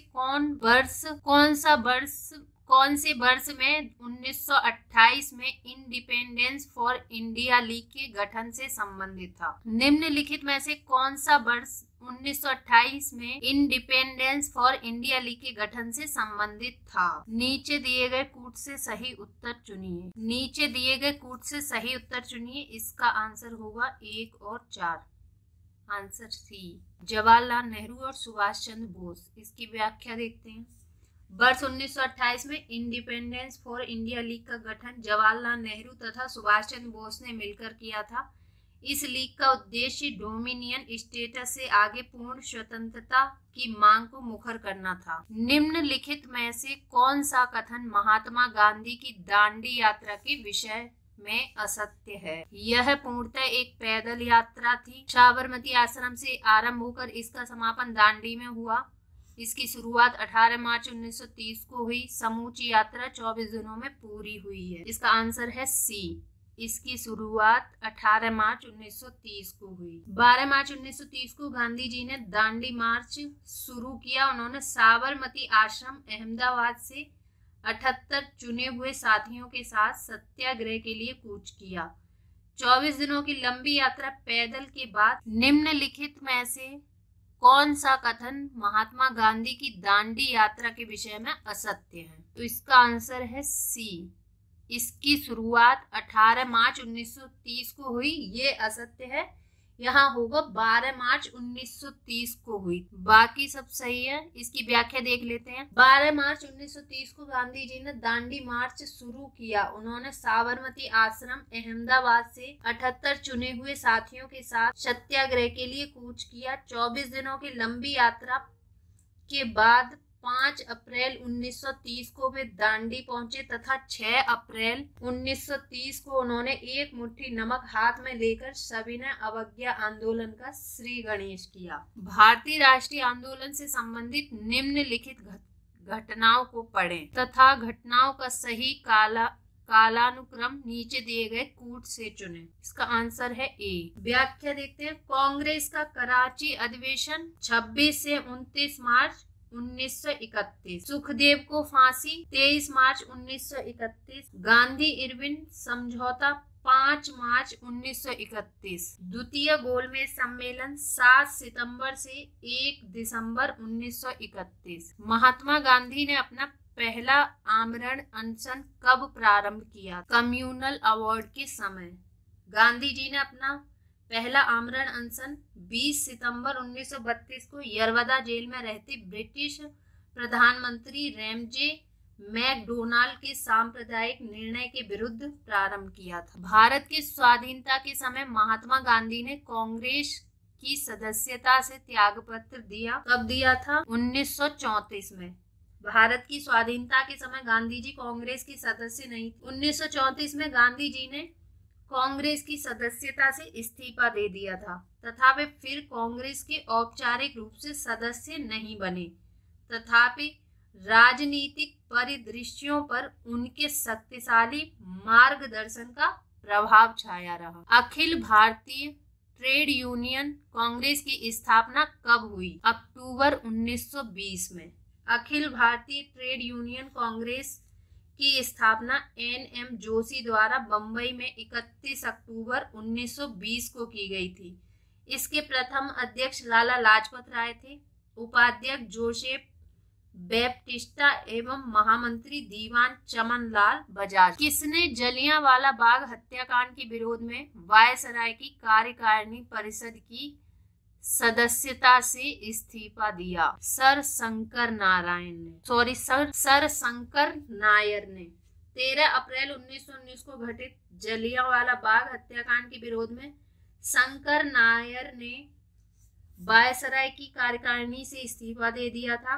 Speaker 1: कौन से वर्ष में 1928 में इंडिपेंडेंस फॉर इंडिया लीग के गठन से संबंधित था? निम्नलिखित में से कौन सा वर्ष 1928 में इंडिपेंडेंस फॉर इंडिया लीग के गठन से संबंधित था? नीचे दिए गए कूट से सही उत्तर चुनिए। नीचे दिए गए कूट से सही उत्तर चुनिए। इसका आंसर होगा 1 और 4। आंसर सी, जवाहरलाल नेहरू और सुभाष चंद्र बोस। इसकी व्याख्या देखते हैं। वर्ष 1928 में इंडिपेंडेंस फॉर इंडिया लीग का गठन जवाहरलाल नेहरू तथा सुभाष चंद्र बोस ने मिलकर किया था। इस लीग का उद्देश्य डोमिनियन स्टेटस से आगे पूर्ण स्वतंत्रता की मांग को मुखर करना था। निम्नलिखित में से कौन सा कथन महात्मा गांधी की दांडी यात्रा के विषय में असत्य है? यह पूर्णतः एक पैदल यात्रा थी। साबरमती आश्रम से आरंभ होकर इसका समापन दांडी में हुआ। इसकी शुरुआत 18 मार्च 1930 को हुई। समूची यात्रा 24 दिनों में पूरी हुई है। इसका आंसर है सी, इसकी शुरुआत 18 मार्च 1930 को हुई। 12 मार्च 1930 को गांधी जी ने दांडी मार्च शुरू किया। उन्होंने साबरमती आश्रम अहमदाबाद से 78 चुने हुए साथियों के साथ सत्याग्रह के लिए कूच किया। 24 दिनों की लंबी यात्रा पैदल के बाद निम्नलिखित में से कौन सा कथन महात्मा गांधी की दांडी यात्रा के विषय में असत्य है? तो इसका आंसर है सी, इसकी शुरुआत 18 मार्च 1930 को हुई। ये असत्य है। यहाँ होगा 12 मार्च 1930 को हुई। बाकी सब सही है। इसकी व्याख्या देख लेते हैं। 12 मार्च 1930 को गांधी जी ने दांडी मार्च शुरू किया। उन्होंने साबरमती आश्रम अहमदाबाद से 78 चुने हुए साथियों के साथ सत्याग्रह के लिए कूच किया। 24 दिनों की लंबी यात्रा के बाद 5 अप्रैल 1930 को वे दांडी पहुंचे तथा 6 अप्रैल 1930 को उन्होंने एक मुट्ठी नमक हाथ में लेकर सविनय अवज्ञा आंदोलन का श्री गणेश किया। भारतीय राष्ट्रीय आंदोलन से संबंधित निम्नलिखित घटनाओं को पढ़ें तथा घटनाओं का सही कालानुक्रम नीचे दिए गए कूट से चुने। इसका आंसर है ए। व्याख्या देखते हैं। कांग्रेस का कराची अधिवेशन 26 से 29 मार्च 1931। सुखदेव को फांसी 23 मार्च 1931। गांधी इरविन समझौता 5 मार्च 1931। द्वितीय गोलमेज सम्मेलन 7 सितंबर से 1 दिसंबर 1931। महात्मा गांधी ने अपना पहला आमरण अनशन कब प्रारंभ किया? कम्युनल अवार्ड के समय। गांधी जी ने अपना पहला आमरण अनशन 20 सितंबर 1932 को यरवदा जेल में रहते ब्रिटिश प्रधानमंत्री रैमजे मैकडोनाल्ड के सांप्रदायिक निर्णय के विरुद्ध प्रारंभ किया था। भारत की स्वाधीनता के समय महात्मा गांधी ने कांग्रेस की सदस्यता से त्यागपत्र दिया। कब दिया था? 1934 में। भारत की स्वाधीनता के समय गांधी जी कांग्रेस के सदस्य नहीं थे। 1934 में गांधी जी ने कांग्रेस की सदस्यता से इस्तीफा दे दिया था तथा वे फिर कांग्रेस के औपचारिक रूप से सदस्य नहीं बने। तथापि राजनीतिक परिदृश्यों पर उनके शक्तिशाली मार्गदर्शन का प्रभाव छाया रहा। अखिल भारतीय ट्रेड यूनियन कांग्रेस की स्थापना कब हुई? अक्टूबर 1920 में। अखिल भारतीय ट्रेड यूनियन कांग्रेस की स्थापना NM जोशी द्वारा बंबई में 31 अक्टूबर 1920 को की गई थी। इसके प्रथम अध्यक्ष लाला लाजपत राय थे, उपाध्यक्ष जोसेफ बैप्टिस्टा एवं महामंत्री दीवान चमनलाल बजाज। किसने जलियांवाला बाग हत्याकांड के विरोध में वायसराय की कार्यकारिणी परिषद की सदस्यता से इस्तीफा दिया? सर शंकर नायर ने। 13 अप्रैल 1919 को घटित जलियांवाला बाग हत्याकांड के विरोध में शंकर नायर ने वायसराय की कार्यकारिणी से इस्तीफा दे दिया था।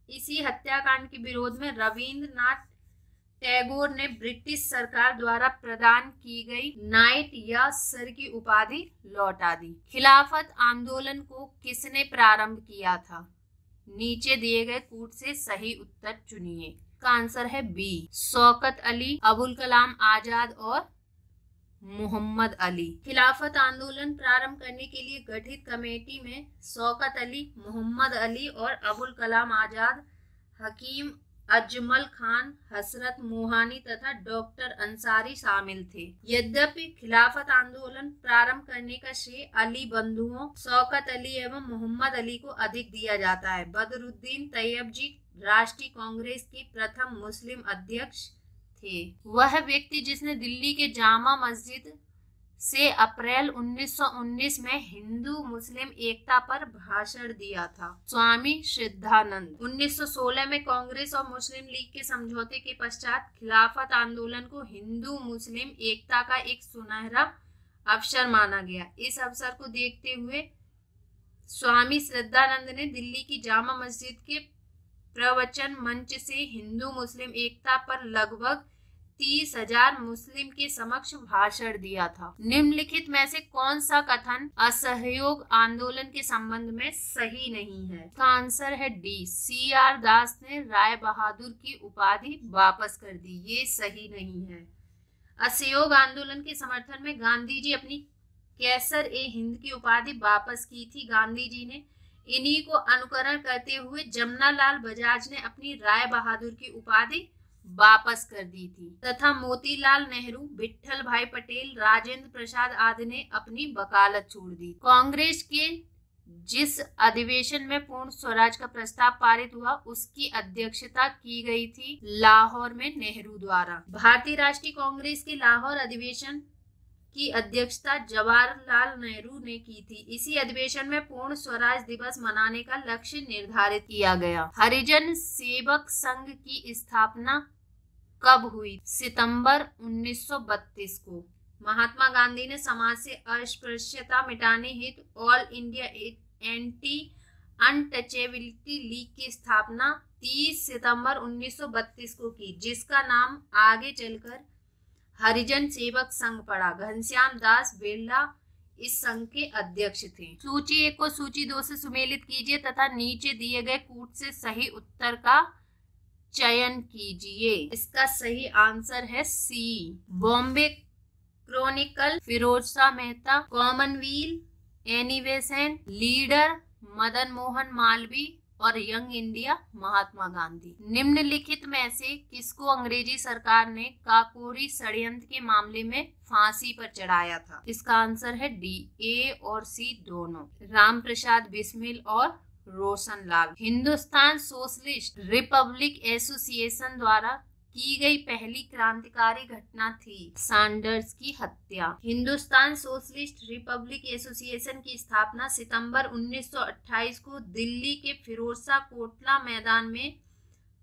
Speaker 1: इसी हत्याकांड के विरोध में रविंद्रनाथ टैगोर ने ब्रिटिश सरकार द्वारा प्रदान की गई नाइट या सर की उपाधि लौटा दी। खिलाफत आंदोलन को किसने प्रारंभ किया था? नीचे दिए गए कूट से सही उत्तर चुनिए। का आंसर है बी, शौकत अली, अबुल कलाम आजाद और मोहम्मद अली। खिलाफत आंदोलन प्रारंभ करने के लिए गठित कमेटी में शौकत अली, मोहम्मद अली और अबुल कलाम आजाद, हकीम अजमल खान, हसरत मोहानी तथा डॉक्टर अंसारी शामिल थे। यद्यपि खिलाफत आंदोलन प्रारंभ करने का श्रेय अली बंधुओं शौकत अली एवं मोहम्मद अली को अधिक दिया जाता है। बदरुद्दीन तैयब जी राष्ट्रीय कांग्रेस के प्रथम मुस्लिम अध्यक्ष थे। वह व्यक्ति जिसने दिल्ली के जामा मस्जिद से अप्रैल 1919 में हिंदू मुस्लिम एकता पर भाषण दिया था। स्वामी श्रद्धानंद। 1916 में कांग्रेस और मुस्लिम लीग के समझौते के पश्चात खिलाफत आंदोलन को हिंदू मुस्लिम एकता का एक सुनहरा अवसर माना गया। इस अवसर को देखते हुए स्वामी श्रद्धानंद ने दिल्ली की जामा मस्जिद के प्रवचन मंच से हिंदू मुस्लिम एकता पर लगभग 30,000 मुस्लिम के समक्ष भाषण दिया था। निम्नलिखित में से कौन सा कथन असहयोग आंदोलन के संबंध में सही नहीं है? का आंसर है डी, CR दास ने राय बहादुर की उपाधि वापस कर दी। ये सही नहीं है। असहयोग आंदोलन के समर्थन में गांधी जी अपनी कैसर-ए-हिंद की उपाधि वापस की थी। गांधी जी ने इन्हीं को अनुकरण करते हुए जमनालाल बजाज ने अपनी राय बहादुर की उपाधि वापस कर दी थी तथा मोतीलाल नेहरू, विट्ठल भाई पटेल, राजेंद्र प्रसाद आदि ने अपनी वकालत छोड़ दी। कांग्रेस के जिस अधिवेशन में पूर्ण स्वराज का प्रस्ताव पारित हुआ उसकी अध्यक्षता की गई थी लाहौर में नेहरू द्वारा। भारतीय राष्ट्रीय कांग्रेस के लाहौर अधिवेशन की अध्यक्षता जवाहरलाल नेहरू ने की थी। इसी अधिवेशन में पूर्ण स्वराज दिवस मनाने का लक्ष्य निर्धारित किया गया। हरिजन सेवक संघ की स्थापना कब हुई? सितंबर 1932 को। महात्मा गांधी ने समाज से अस्पृश्यता मिटाने हेतु all India anti untouchability league की स्थापना 30 सितंबर 1932 को की, जिसका नाम आगे चलकर हरिजन सेवक संघ पड़ा। घनश्याम दास बिरला इस संघ के अध्यक्ष थे। सूची 1 को सूची 2 से सुमेलित कीजिए तथा नीचे दिए गए कूट से सही उत्तर का चयन कीजिए। इसका सही आंसर है C, Bombay Chronicle, Firoz Shah Mehta, Commonwealth, Annie Besant, leader, Madan Mohan Malaviya और यंग इंडिया, महात्मा गांधी। निम्नलिखित में से किसको अंग्रेजी सरकार ने काकोरी षड्यंत्र के मामले में फांसी पर चढ़ाया था? इसका आंसर है डी, ए और सी दोनों, राम प्रसाद बिस्मिल और Roshan Lal. Hindustan socialist Republic association द्वारा की गई पहली क्रांतिकारी घटना थी सैंडर्स की हत्या। हिंदुस्तान सोशलिस्ट रिपब्लिक एसोसिएशन की स्थापना सितंबर 1928 को दिल्ली के फिरोजशाह कोटला मैदान में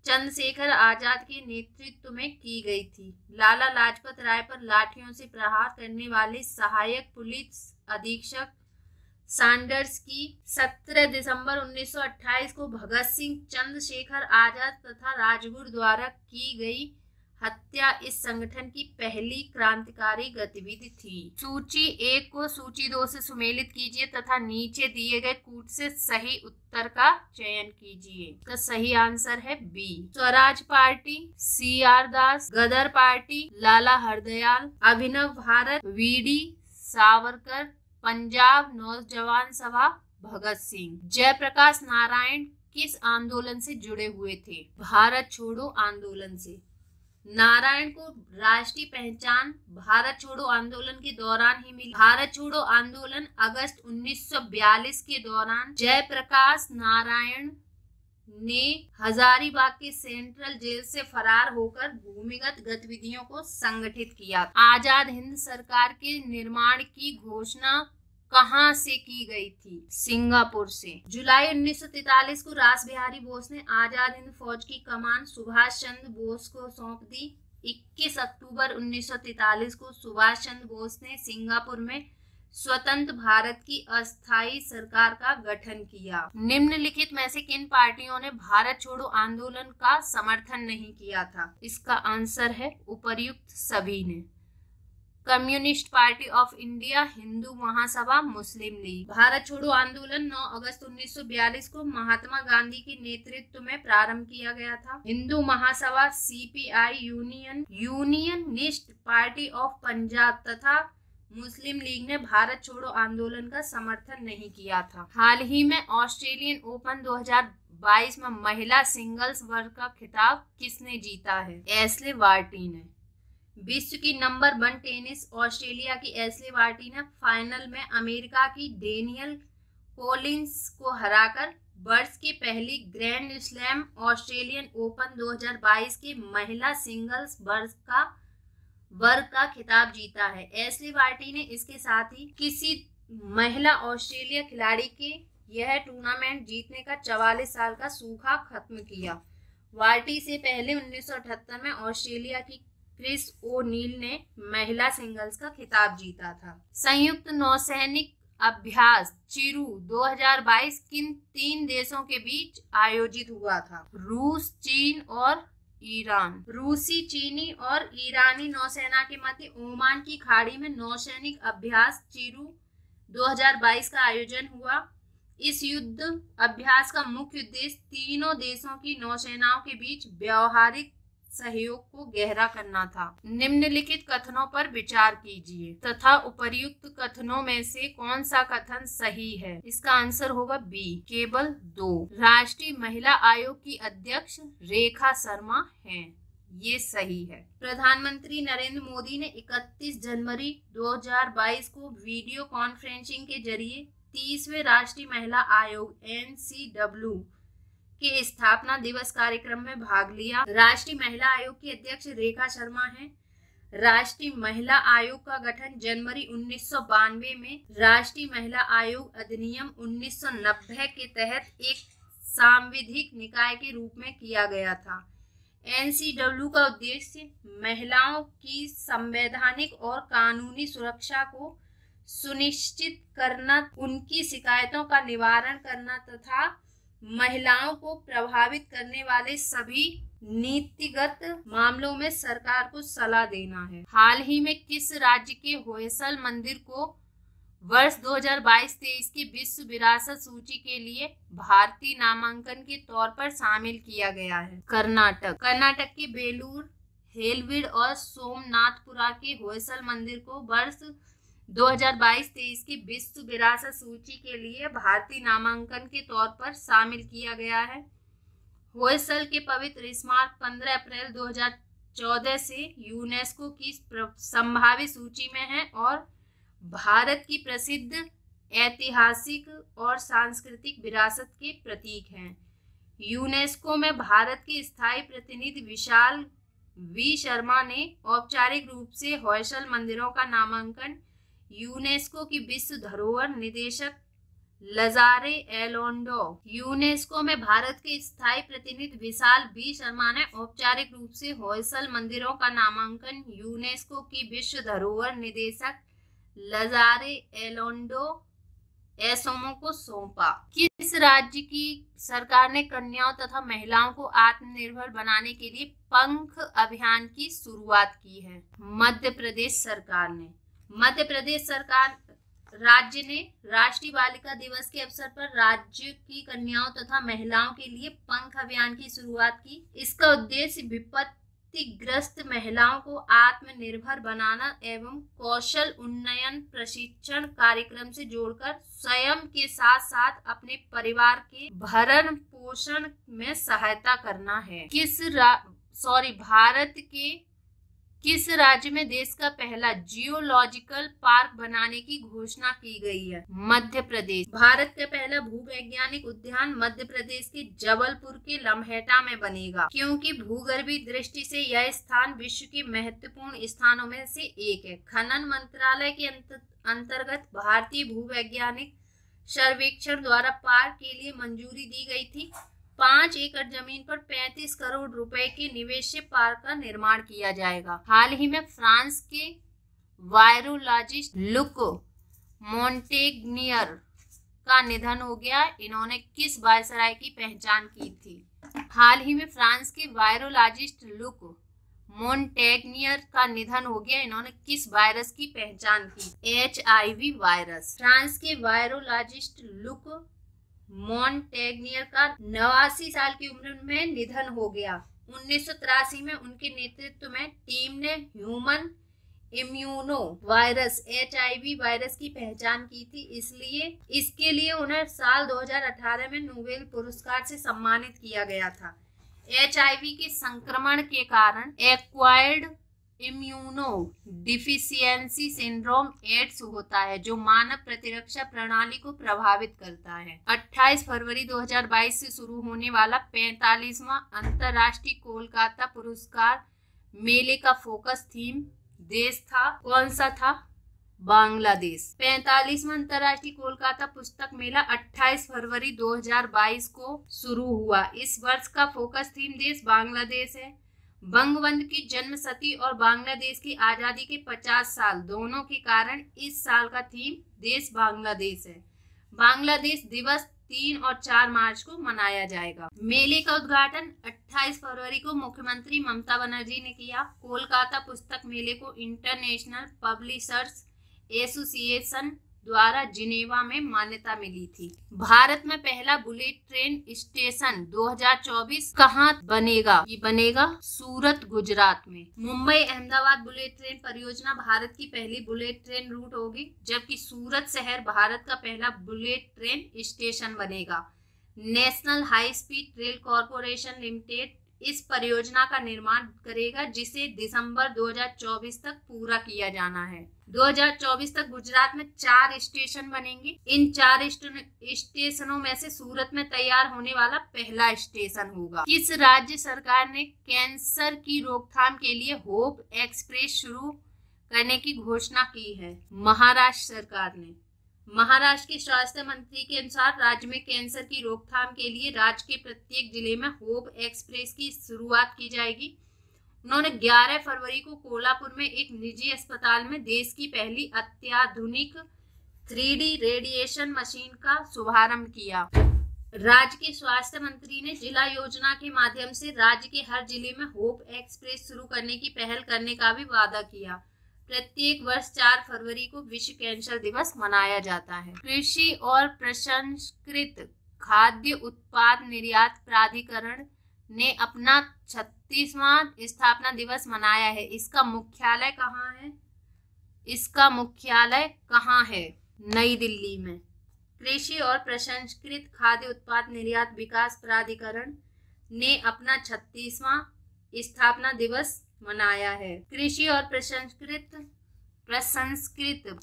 Speaker 1: चंद्रशेखर आजाद के नेतृत्व में की गई थी। लाला लाजपत राय पर लाठियों से प्रहार करने वाले सहायक पुलिस अधीक्षक सैंडर्स की 17 दिसंबर 1928 को भगत सिंह, चंद्रशेखर आजाद तथा राजगुरु द्वारा की गई हत्या इस संगठन की पहली क्रांतिकारी गतिविधि थी। सूची 1 को सूची 2 से सुमेलित कीजिए तथा नीचे दिए गए कूट से सही उत्तर का चयन कीजिए। तो सही आंसर है बी, स्वराज पार्टी, CR दास, गदर पार्टी, लाला हरदयाल, अभिनव भारत, VD सावरकर, पंजाब नौजवान सभा, भगत सिंह। जयप्रकाश नारायण किस आंदोलन से जुड़े हुए थे? भारत छोड़ो आंदोलन से। नारायण को राष्ट्रीय पहचान भारत छोड़ो आंदोलन के दौरान ही मिली। भारत छोड़ो आंदोलन अगस्त 1942 के दौरान जयप्रकाश नारायण ने हजारीबाग के सेंट्रल जेल से फरार होकर भूमिगत गतिविधियों को संगठित किया। आजाद हिंद सरकार के निर्माण की घोषणा कहां से की गई थी? सिंगापुर से। जुलाई 1943 को रास बिहारी बोस ने आजाद हिंद फौज की कमान सुभाष चंद्र बोस को सौंप दी। 21 अक्टूबर 1943 को सुभाष चंद्र बोस ने सिंगापुर में स्वतंत्र भारत की अस्थायी सरकार का गठन किया। निम्नलिखित में से किन पार्टियों ने भारत छोड़ो आंदोलन का समर्थन नहीं किया था? इसका आंसर है उपर्युक्त सभी ने। Communist party of India, Hindu Mahasabha, Muslim league. Bharat छोड़ो आंदोलन 9 अगस्त 1942 को महात्मा गांधी के नेतृत्व में प्रारंभ किया गया था। Hindu Mahasabha, CPI, Unionist Party of Punjab तथा मुस्लिम लीग ने भारत छोड़ो आंदोलन का समर्थन नहीं किया था। हाल ही में ऑस्ट्रेलियन ओपन 2022 में महिला सिंगल्स वर्ग का खिताब किसने जीता है? एशले बार्टी ने। विश्व की नंबर 1 टेनिस ऑस्ट्रेलिया की एशले बार्टी ने फाइनल में अमेरिका की डेनियल कॉलिंस को हराकर वर्ष की पहली ग्रैंड स्लैम ऑस्ट्रेलियन ओपन 2022 के महिला सिंगल्स वर्ग का खिताब जीता है। एशले बार्टी ने इसके साथ ही किसी महिला ऑस्ट्रेलिया खिलाड़ी के यह टूर्नामेंट जीतने का 44 साल का सूखा खत्म किया। बार्टी से पहले 1978 में ऑस्ट्रेलिया की क्रिस ओ'नील ने महिला सिंगल्स का खिताब जीता था। संयुक्त नौसैनिक अभ्यास चिरू 2022 किन 3 देशों के बीच आयोजित हुआ था? रूस, चीन और ईरान। रूसी, चीनी और ईरानी नौसेना के मध्य ओमान की खाड़ी में नौसैनिक अभ्यास चिरू 2022 का आयोजन हुआ। इस युद्ध अभ्यास का मुख्य उद्देश्य तीनों देशों की नौसेनाओं के बीच व्यावहारिक सहयोग को गहरा करना था। निम्नलिखित कथनों पर विचार कीजिए तथा उपर्युक्त कथनों में से कौन सा कथन सही है? इसका आंसर होगा बी, केवल 2। राष्ट्रीय महिला आयोग की अध्यक्ष रेखा शर्मा हैं, ये सही है। प्रधानमंत्री नरेंद्र मोदी ने 31 जनवरी 2022 को वीडियो कॉन्फ्रेंसिंग के जरिए 30वें राष्ट्रीय महिला आयोग NCW के स्थापना दिवस कार्यक्रम में भाग लिया। राष्ट्रीय महिला आयोग की अध्यक्ष रेखा शर्मा हैं। राष्ट्रीय महिला आयोग का गठन जनवरी 1992 में राष्ट्रीय महिला आयोग अधिनियम 1990 के तहत एक सांविधिक निकाय के रूप में किया गया था। NCW का उद्देश्य महिलाओं की संवैधानिक और कानूनी सुरक्षा को सुनिश्चित करना, उनकी शिकायतों का निवारण करना तथा महिलाओं को प्रभावित करने वाले सभी नीतिगत मामलों में सरकार को सलाह देना है। हाल ही में किस राज्य के होयसल मंदिर को वर्ष 2022-23 की विश्व विरासत सूची के लिए भारतीय नामांकन के तौर पर शामिल किया गया है? कर्नाटक। कर्नाटक के बेलूर, हेलविड और सोमनाथपुरा के होयसल मंदिर को वर्ष 2022-23 की विश्व विरासत सूची के लिए भारतीय नामांकन के तौर पर शामिल किया गया है। होयसल के पवित्र स्मारक 15 अप्रैल 2014 से यूनेस्को की संभावित सूची में है और भारत की प्रसिद्ध ऐतिहासिक और सांस्कृतिक विरासत के प्रतीक हैं। यूनेस्को में भारत के स्थायी प्रतिनिधि विशाल वी शर्मा ने औपचारिक रूप से होयसल मंदिरों का नामांकन यूनेस्को की विश्व धरोहर निदेशक लजारे एलोंडो। यूनेस्को में भारत के स्थायी प्रतिनिधि विशाल बी शर्मा ने औपचारिक रूप से होयसल मंदिरों का नामांकन यूनेस्को की विश्व धरोहर निदेशक लजारे एलोंडो एसोमो को सौंपा। किस राज्य की सरकार ने कन्याओं तथा महिलाओं को आत्मनिर्भर बनाने के लिए पंख अभियान की शुरुआत की है? मध्य प्रदेश सरकार ने। मध्य प्रदेश सरकार राज्य ने राष्ट्रीय बालिका दिवस के अवसर पर राज्य की कन्याओं तथा महिलाओं के लिए पंख अभियान की शुरुआत की। इसका उद्देश्य विपत्तिग्रस्त महिलाओं को आत्मनिर्भर बनाना एवं कौशल उन्नयन प्रशिक्षण कार्यक्रम से जोड़कर स्वयं के साथ साथ अपने परिवार के भरण पोषण में सहायता करना है। भारत के किस राज्य में देश का पहला जियोलॉजिकल पार्क बनाने की घोषणा की गई है? मध्य प्रदेश। भारत का पहला भूवैज्ञानिक उद्यान मध्य प्रदेश के जबलपुर के लम्हेटा में बनेगा, क्योंकि भूगर्भीय दृष्टि से यह स्थान विश्व के महत्वपूर्ण स्थानों में से एक है। खनन मंत्रालय के अंतर्गत भारतीय भूवैज्ञानिक सर्वेक्षण द्वारा पार्क के लिए मंजूरी दी गई थी। 5 एकड़ जमीन पर 35 करोड़ रुपए के निवेश से पार्क का निर्माण किया जाएगा। हाल ही में फ्रांस के वायरोलॉजिस्ट लुक मोंटेग्नियर का निधन हो गया। इन्होंने किस वायसराय की पहचान की थी? हाल ही में फ्रांस के वायरोलॉजिस्ट लुक मोंटेग्नियर का निधन हो गया। इन्होंने किस वायरस की पहचान की? HIV virus. फ्रांस के वायरोलॉजिस्ट लुक मोंटेग्नियर का 89 साल की उम्र में निधन हो गया। 1983 में उनके नेतृत्व में टीम ने human immuno virus HIV virus की पहचान की थी, इसलिए इसके लिए उन्हें साल 2018 में नोबेल पुरस्कार से सम्मानित किया गया था। HIV के संक्रमण के कारण acquired immuno deficiency syndrome AIDS होता है, जो मानव प्रतिरक्षा प्रणाली को प्रभावित करता है। 28 फरवरी 2022 से शुरू होने वाला 45वां अंतर्राष्ट्रीय कोलकाता पुरस्कार मेले का फोकस थीम देश था। कौन सा था? बांग्लादेश। 45वां अंतर्राष्ट्रीय कोलकाता पुस्तक मेला 28 फरवरी 2022 को शुरू हुआ। इस वर्ष का फोकस थीम देश बांग्लादेश है। बंगबंधु की जन्मशती और बांग्लादेश की आजादी के 50 साल दोनों के कारण इस साल का थीम देश बांग्लादेश है। बांग्लादेश दिवस 3 और 4 मार्च को मनाया जाएगा। मेले का उद्घाटन 28 फरवरी को मुख्यमंत्री ममता बनर्जी ने किया। कोलकाता पुस्तक मेले को इंटरनेशनल पब्लिशर्स एसोसिएशन द्वारा जिनेवा में मान्यता मिली थी। भारत में पहला बुलेट ट्रेन स्टेशन 2024 कहाँ बनेगा? ये बनेगा सूरत, गुजरात में। मुंबई अहमदाबाद बुलेट ट्रेन परियोजना भारत की पहली बुलेट ट्रेन रूट होगी, जबकि सूरत शहर भारत का पहला बुलेट ट्रेन स्टेशन बनेगा। National high speed rail corporation limited इस परियोजना का निर्माण करेगा, जिसे दिसंबर 2024 तक पूरा किया जाना है। 2024 तक गुजरात में 4 स्टेशन बनेंगे। इन 4 स्टेशनों में से सूरत में तैयार होने वाला पहला स्टेशन होगा। किस राज्य सरकार ने कैंसर की रोकथाम के लिए होप एक्सप्रेस शुरू करने की घोषणा की है? महाराष्ट्र सरकार ने। महाराष्ट्र के स्वास्थ्य मंत्री के अनुसार राज्य में कैंसर की रोकथाम के लिए राज्य के प्रत्येक जिले में होप एक्सप्रेस की शुरुआत की जाएगी। उन्होंने 11 फरवरी को कोल्हापुर में एक निजी अस्पताल में देश की पहली अत्याधुनिक 3D रेडिएशन मशीन का शुभारंभ किया। राज्य के स्वास्थ्य मंत्री ने जिला योजना के माध्यम से राज्य के हर जिले में होप एक्सप्रेस शुरू करने की पहल करने का भी वादा किया। प्रत्येक वर्ष 4 फरवरी को विश्व कैंसर दिवस मनाया जाता है। कृषि और प्रसंस्कृत खाद्य उत्पाद निर्यात प्राधिकरण ने अपना 36वां स्थापना दिवस मनाया है। इसका मुख्यालय कहाँ है? इसका मुख्यालय कहाँ है? नई दिल्ली में। कृषि और प्रसंस्कृत खाद्य उत्पाद निर्यात विकास प्राधिकरण ने अपना 36वां स्थापना दिवस मनाया है। कृषि और प्रसंस्कृत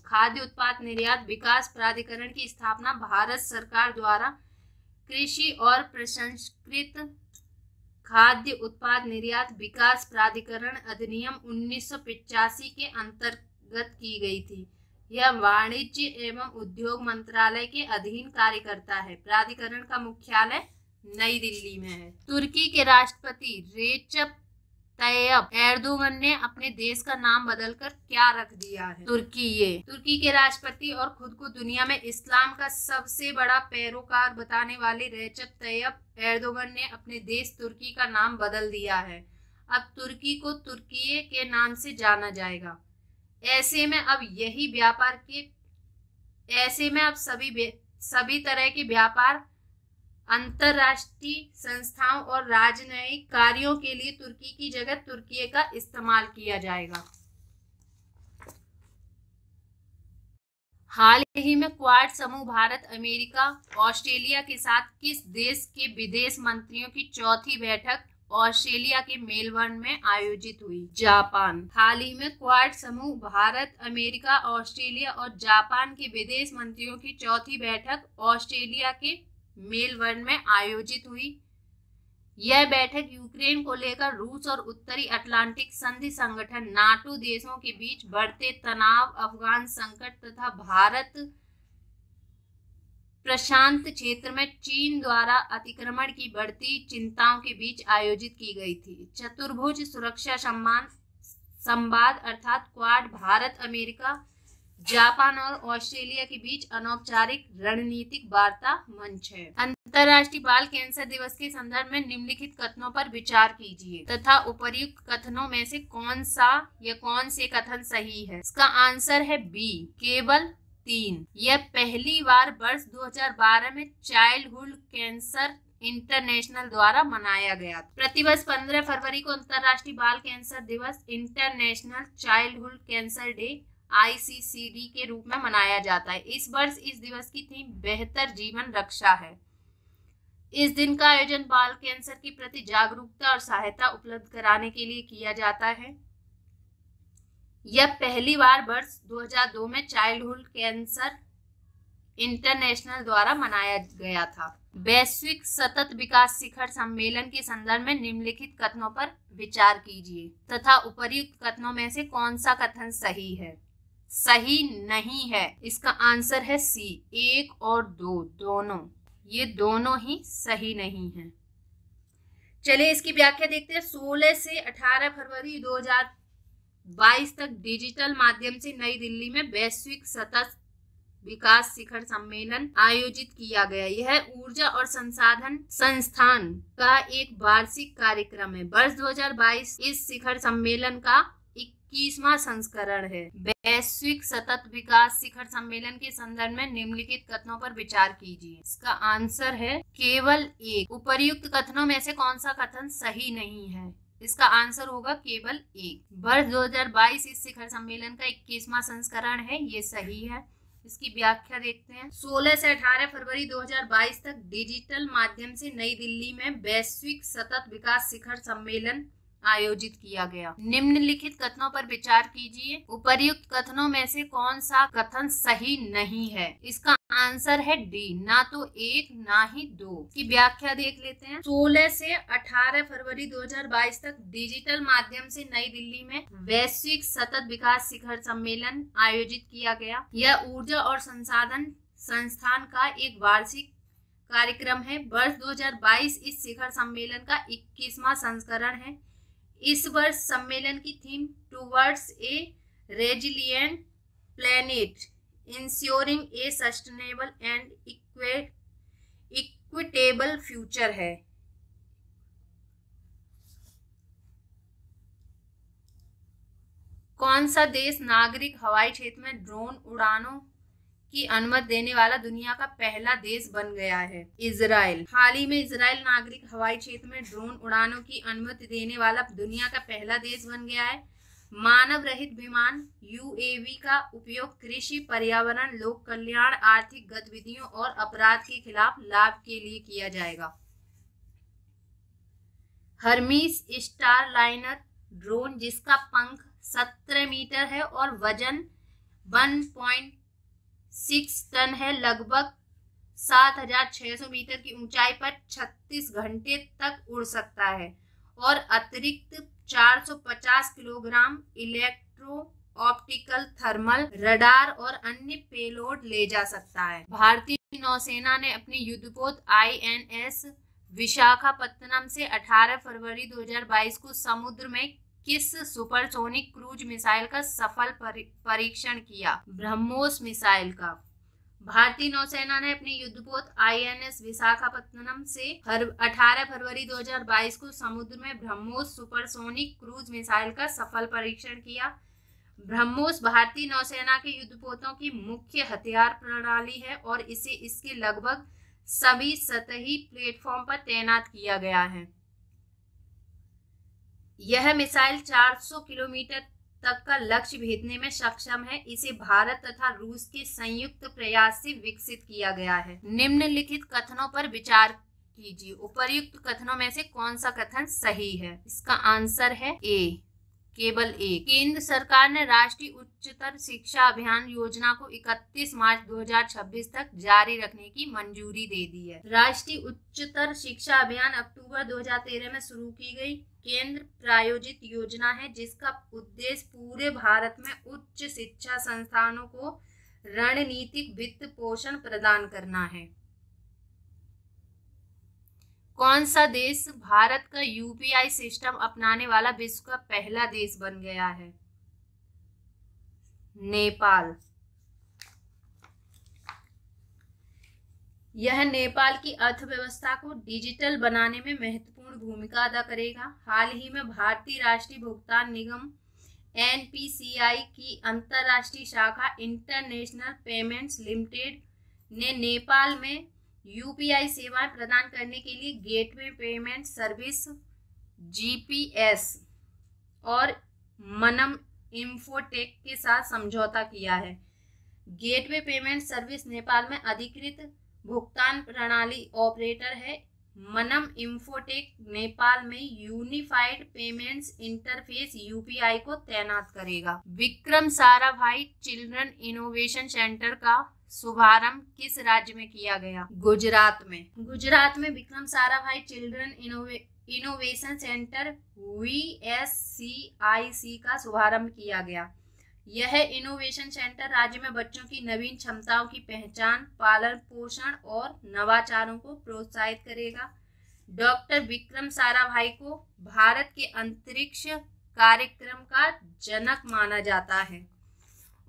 Speaker 1: खाद्य उत्पाद निर्यात विकास प्राधिकरण की स्थापना भारत सरकार द्वारा कृषि और प्रसंस्कृत खाद्य उत्पाद निर्यात विकास प्राधिकरण अधिनियम 1985 के अंतर्गत की गई थी। यह वाणिज्य एवं उद्योग मंत्रालय के अधीन कार्य करता है। प्राधिकरण का मुख्यालय नई दिल्ली में है। तुर्की के राष्ट्रपति रेचप तैयब एर्दोगन ने अपने देश का नाम बदलकर क्या रख दिया है? तुर्की के राष्ट्रपति और खुद को दुनिया में इस्लाम का सबसे बड़ा पैरोकार बताने वाले रेचप तैयब एर्दोगन ने अपने देश तुर्की का नाम बदल दिया है। अब तुर्की को तुर्की के नाम से जाना जाएगा। ऐसे में अब सभी तरह के व्यापार, अंतरराष्ट्रीय संस्थाओं और राजनयिक कार्यों के लिए तुर्की की जगह तुर्की का इस्तेमाल किया जाएगा। हाल ही में क्वाड समूह भारत, अमेरिका, ऑस्ट्रेलिया के साथ किस देश के विदेश मंत्रियों की चौथी बैठक ऑस्ट्रेलिया के मेलबर्न में आयोजित हुई? जापान। हाल ही में क्वाड समूह भारत, अमेरिका, ऑस्ट्रेलिया और जापान के विदेश मंत्रियों की चौथी बैठक ऑस्ट्रेलिया के मेलबर्न में आयोजित हुई। यह बैठक यूक्रेन को लेकर रूस और उत्तरी अटलांटिक संधि संगठन नाटो देशों के बीच बढ़ते तनाव, अफगान संकट तथा भारत प्रशांत क्षेत्र में चीन द्वारा अतिक्रमण की बढ़ती चिंताओं के बीच आयोजित की गई थी। चतुर्भुज सुरक्षा सम्मान संवाद अर्थात क्वाड भारत, अमेरिका, जापान और ऑस्ट्रेलिया के बीच अनौपचारिक रणनीतिक वार्ता मंच है। अंतर्राष्ट्रीय बाल कैंसर दिवस के संदर्भ में निम्नलिखित कथनों पर विचार कीजिए तथा उपर्युक्त कथनों में से कौन सा या कौन से कथन सही है। इसका आंसर है बी, केवल 3। यह पहली बार वर्ष 2012 में चाइल्डहुड कैंसर इंटरनेशनल द्वारा मनाया गया। प्रतिवर्ष 15 फरवरी को अंतर्राष्ट्रीय बाल कैंसर दिवस international childhood cancer day ICCD के रूप में मनाया जाता है। इस वर्ष इस दिवस की थीम बेहतर जीवन रक्षा है। इस दिन का आयोजन बाल कैंसर के प्रति जागरूकता और सहायता उपलब्ध कराने के लिए किया जाता है। यह पहली बार वर्ष 2002 में चाइल्डहुड कैंसर इंटरनेशनल द्वारा मनाया गया था। वैश्विक सतत विकास शिखर सम्मेलन के संदर्भ में निम्नलिखित कथनों पर विचार कीजिए तथा उपर्युक्त कथनों में से कौन सा कथन सही है। सही नहीं है। इसका आंसर है सी, 1 और 2 दोनों, ये दोनों ही सही नहीं है। चलिए इसकी व्याख्या देखते हैं। 16 से 18 फरवरी 2022 तक डिजिटल माध्यम से नई दिल्ली में वैश्विक सतत विकास शिखर सम्मेलन आयोजित किया गया। यह ऊर्जा और संसाधन संस्थान का एक वार्षिक कार्यक्रम है। वर्ष 2022 इस शिखर सम्मेलन का 21वां संस्करण है। वैश्विक सतत विकास शिखर सम्मेलन के संदर्भ में निम्नलिखित कथनों पर विचार कीजिए। इसका आंसर है केवल 1। उपर्युक्त कथनों में से कौन सा कथन सही नहीं है। इसका आंसर होगा केवल 1। वर्ष 2022 इस शिखर सम्मेलन का 21वां संस्करण है, ये सही है। इसकी व्याख्या देखते हैं। 16 से 18 फरवरी 2022 तक डिजिटल माध्यम से नई दिल्ली में वैश्विक सतत विकास शिखर सम्मेलन आयोजित किया गया। निम्नलिखित कथनों पर विचार कीजिए। उपर्युक्त कथनों में से कौन सा कथन सही नहीं है। इसका आंसर है डी, ना तो 1 ना ही 2 की व्याख्या देख लेते हैं। 16 से 18 फरवरी 2022 तक डिजिटल माध्यम से नई दिल्ली में वैश्विक सतत विकास शिखर सम्मेलन आयोजित किया गया। यह ऊर्जा और संसाधन संस्थान का एक वार्षिक कार्यक्रम है। वर्ष 2022 इस शिखर सम्मेलन का 21वां संस्करण है। इस वर्ष सम्मेलन की theme towards a resilient planet ensuring A sustainable and equitable future है। कौन सा देश नागरिक हवाई क्षेत्र में ड्रोन उड़ानों की अनुमति देने वाला दुनिया का पहला देश बन गया है? इजराइल। हाल ही में इजराइल नागरिक हवाई क्षेत्र में ड्रोन उड़ानों की अनुमति देने वाला दुनिया का पहला देश बन गया है। मानव रहित विमान UAV का उपयोग कृषि, पर्यावरण, लोक कल्याण, आर्थिक गतिविधियों और अपराध के खिलाफ लाभ के लिए किया जाएगा। हर्मीस स्टारलाइनर ड्रोन जिसका पंख 17 मीटर है और वजन 1.6 टन है, लगभग 7600 मीटर की ऊंचाई पर 36 घंटे तक उड़ सकता है और अतिरिक्त 450 kilogram electro optical thermal radar और अन्य पेलोड ले जा सकता है। भारतीय नौसेना ने अपनी युद्धपोत INS विशाखापत्तनम से 18 फरवरी 2022 को समुद्र में किस सुपरसोनिक क्रूज मिसाइल का सफल परीक्षण किया? ब्रह्मोस मिसाइल का। भारतीय नौसेना ने अपनी युद्धपोत INS विशाखापत्तनम से 18 फरवरी 2022 को समुद्र में ब्रह्मोस सुपरसोनिक क्रूज मिसाइल का सफल परीक्षण किया। ब्रह्मोस भारतीय नौसेना के युद्धपोतों की मुख्य हथियार प्रणाली है और इसे इसके लगभग सभी सतही प्लेटफॉर्म पर तैनात किया गया है। यह मिसाइल 400 किलोमीटर तक का लक्ष्य भेदने में सक्षम है। इसे भारत तथा रूस के संयुक्त प्रयास से विकसित किया गया है। निम्नलिखित कथनों पर विचार कीजिए। उपर्युक्त कथनों में से कौन सा कथन सही है? इसका आंसर है ए, केवल ए। केंद्र सरकार ने राष्ट्रीय उच्चतर शिक्षा अभियान योजना को 31 मार्च 2026 तक जारी रखने की मंजूरी दे दी है। राष्ट्रीय उच्चतर शिक्षा अभियान अक्टूबर 2013 में शुरू की गई केंद्र प्रायोजित योजना है जिसका उद्देश्य पूरे भारत में उच्च शिक्षा संस्थानों को रणनीतिक वित्त पोषण प्रदान करना है। कौन सा देश भारत का यूपीआई सिस्टम अपनाने वाला विश्व का पहला देश बन गया है? नेपाल। यह नेपाल की अर्थव्यवस्था को डिजिटल बनाने में महत्वपूर्ण भूमिका अदा करेगा। हाल ही में भारतीय राष्ट्रीय भुगतान निगम एनपीसीआई की अंतर्राष्ट्रीय शाखा इंटरनेशनल पेमेंट्स लिमिटेड ने नेपाल में यूपीआई सेवाएं प्रदान करने के लिए गेटवे पेमेंट सर्विस जीपीएस और मनम इंफोटेक के साथ समझौता किया है। गेटवे पेमेंट सर्विस नेपाल में अधिकृत भुगतान प्रणाली ऑपरेटर है। मनम इंफोटेक नेपाल में यूनिफाइड पेमेंट्स इंटरफेस यूपीआई को तैनात करेगा। Vikram Sarabhai children innovation centre का शुभारंभ किस राज्य में किया गया? गुजरात में। गुजरात में Vikram Sarabhai children innovation centre VSCIC का शुभारंभ किया गया। यह इनोवेशन सेंटर राज्य में बच्चों की नवीन क्षमताओं की पहचान, पालन पोषण और नवाचारों को प्रोत्साहित करेगा। डॉक्टर विक्रम साराभाई को भारत के अंतरिक्ष कार्यक्रम का जनक माना जाता है।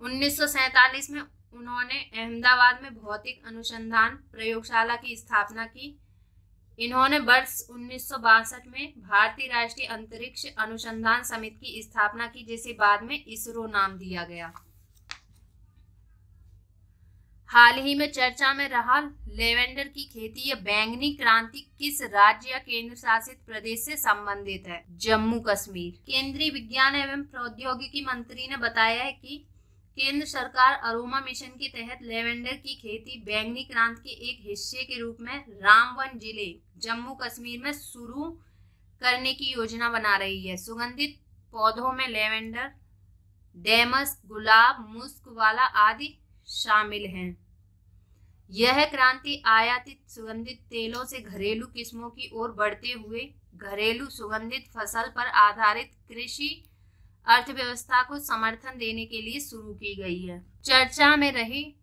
Speaker 1: 1947 में उन्होंने अहमदाबाद में भौतिक अनुसंधान प्रयोगशाला की स्थापना की। इन्होंने वर्ष 1962 में भारतीय राष्ट्रीय अंतरिक्ष अनुसंधान समिति की स्थापना की, जिसे बाद में इसरो नाम दिया गया। हाल ही में चर्चा में रहा लेवेंडर की खेती या बैंगनी क्रांति किस राज्य या केंद्र शासित प्रदेश से संबंधित है? जम्मू कश्मीर। केंद्रीय विज्ञान एवं प्रौद्योगिकी मंत्री ने बताया है कि केंद्र सरकार अरोमा मिशन के तहत लेवेंडर की खेती बैंगनी क्रांति के एक हिस्से के रूप में रामबन जिले जम्मू कश्मीर में शुरू करने की योजना बना रही है। सुगंधित पौधों में लेवेंडर, डेमस्क, गुलाब, मुस्क वाला आदि शामिल हैं। यह क्रांति आयातित सुगंधित तेलों से घरेलू किस्मों की ओर बढ़ते हुए घरेलू सुगंधित फसल पर आधारित कृषि अर्थव्यवस्था को समर्थन देने के लिए शुरू की गई है। चर्चा में रही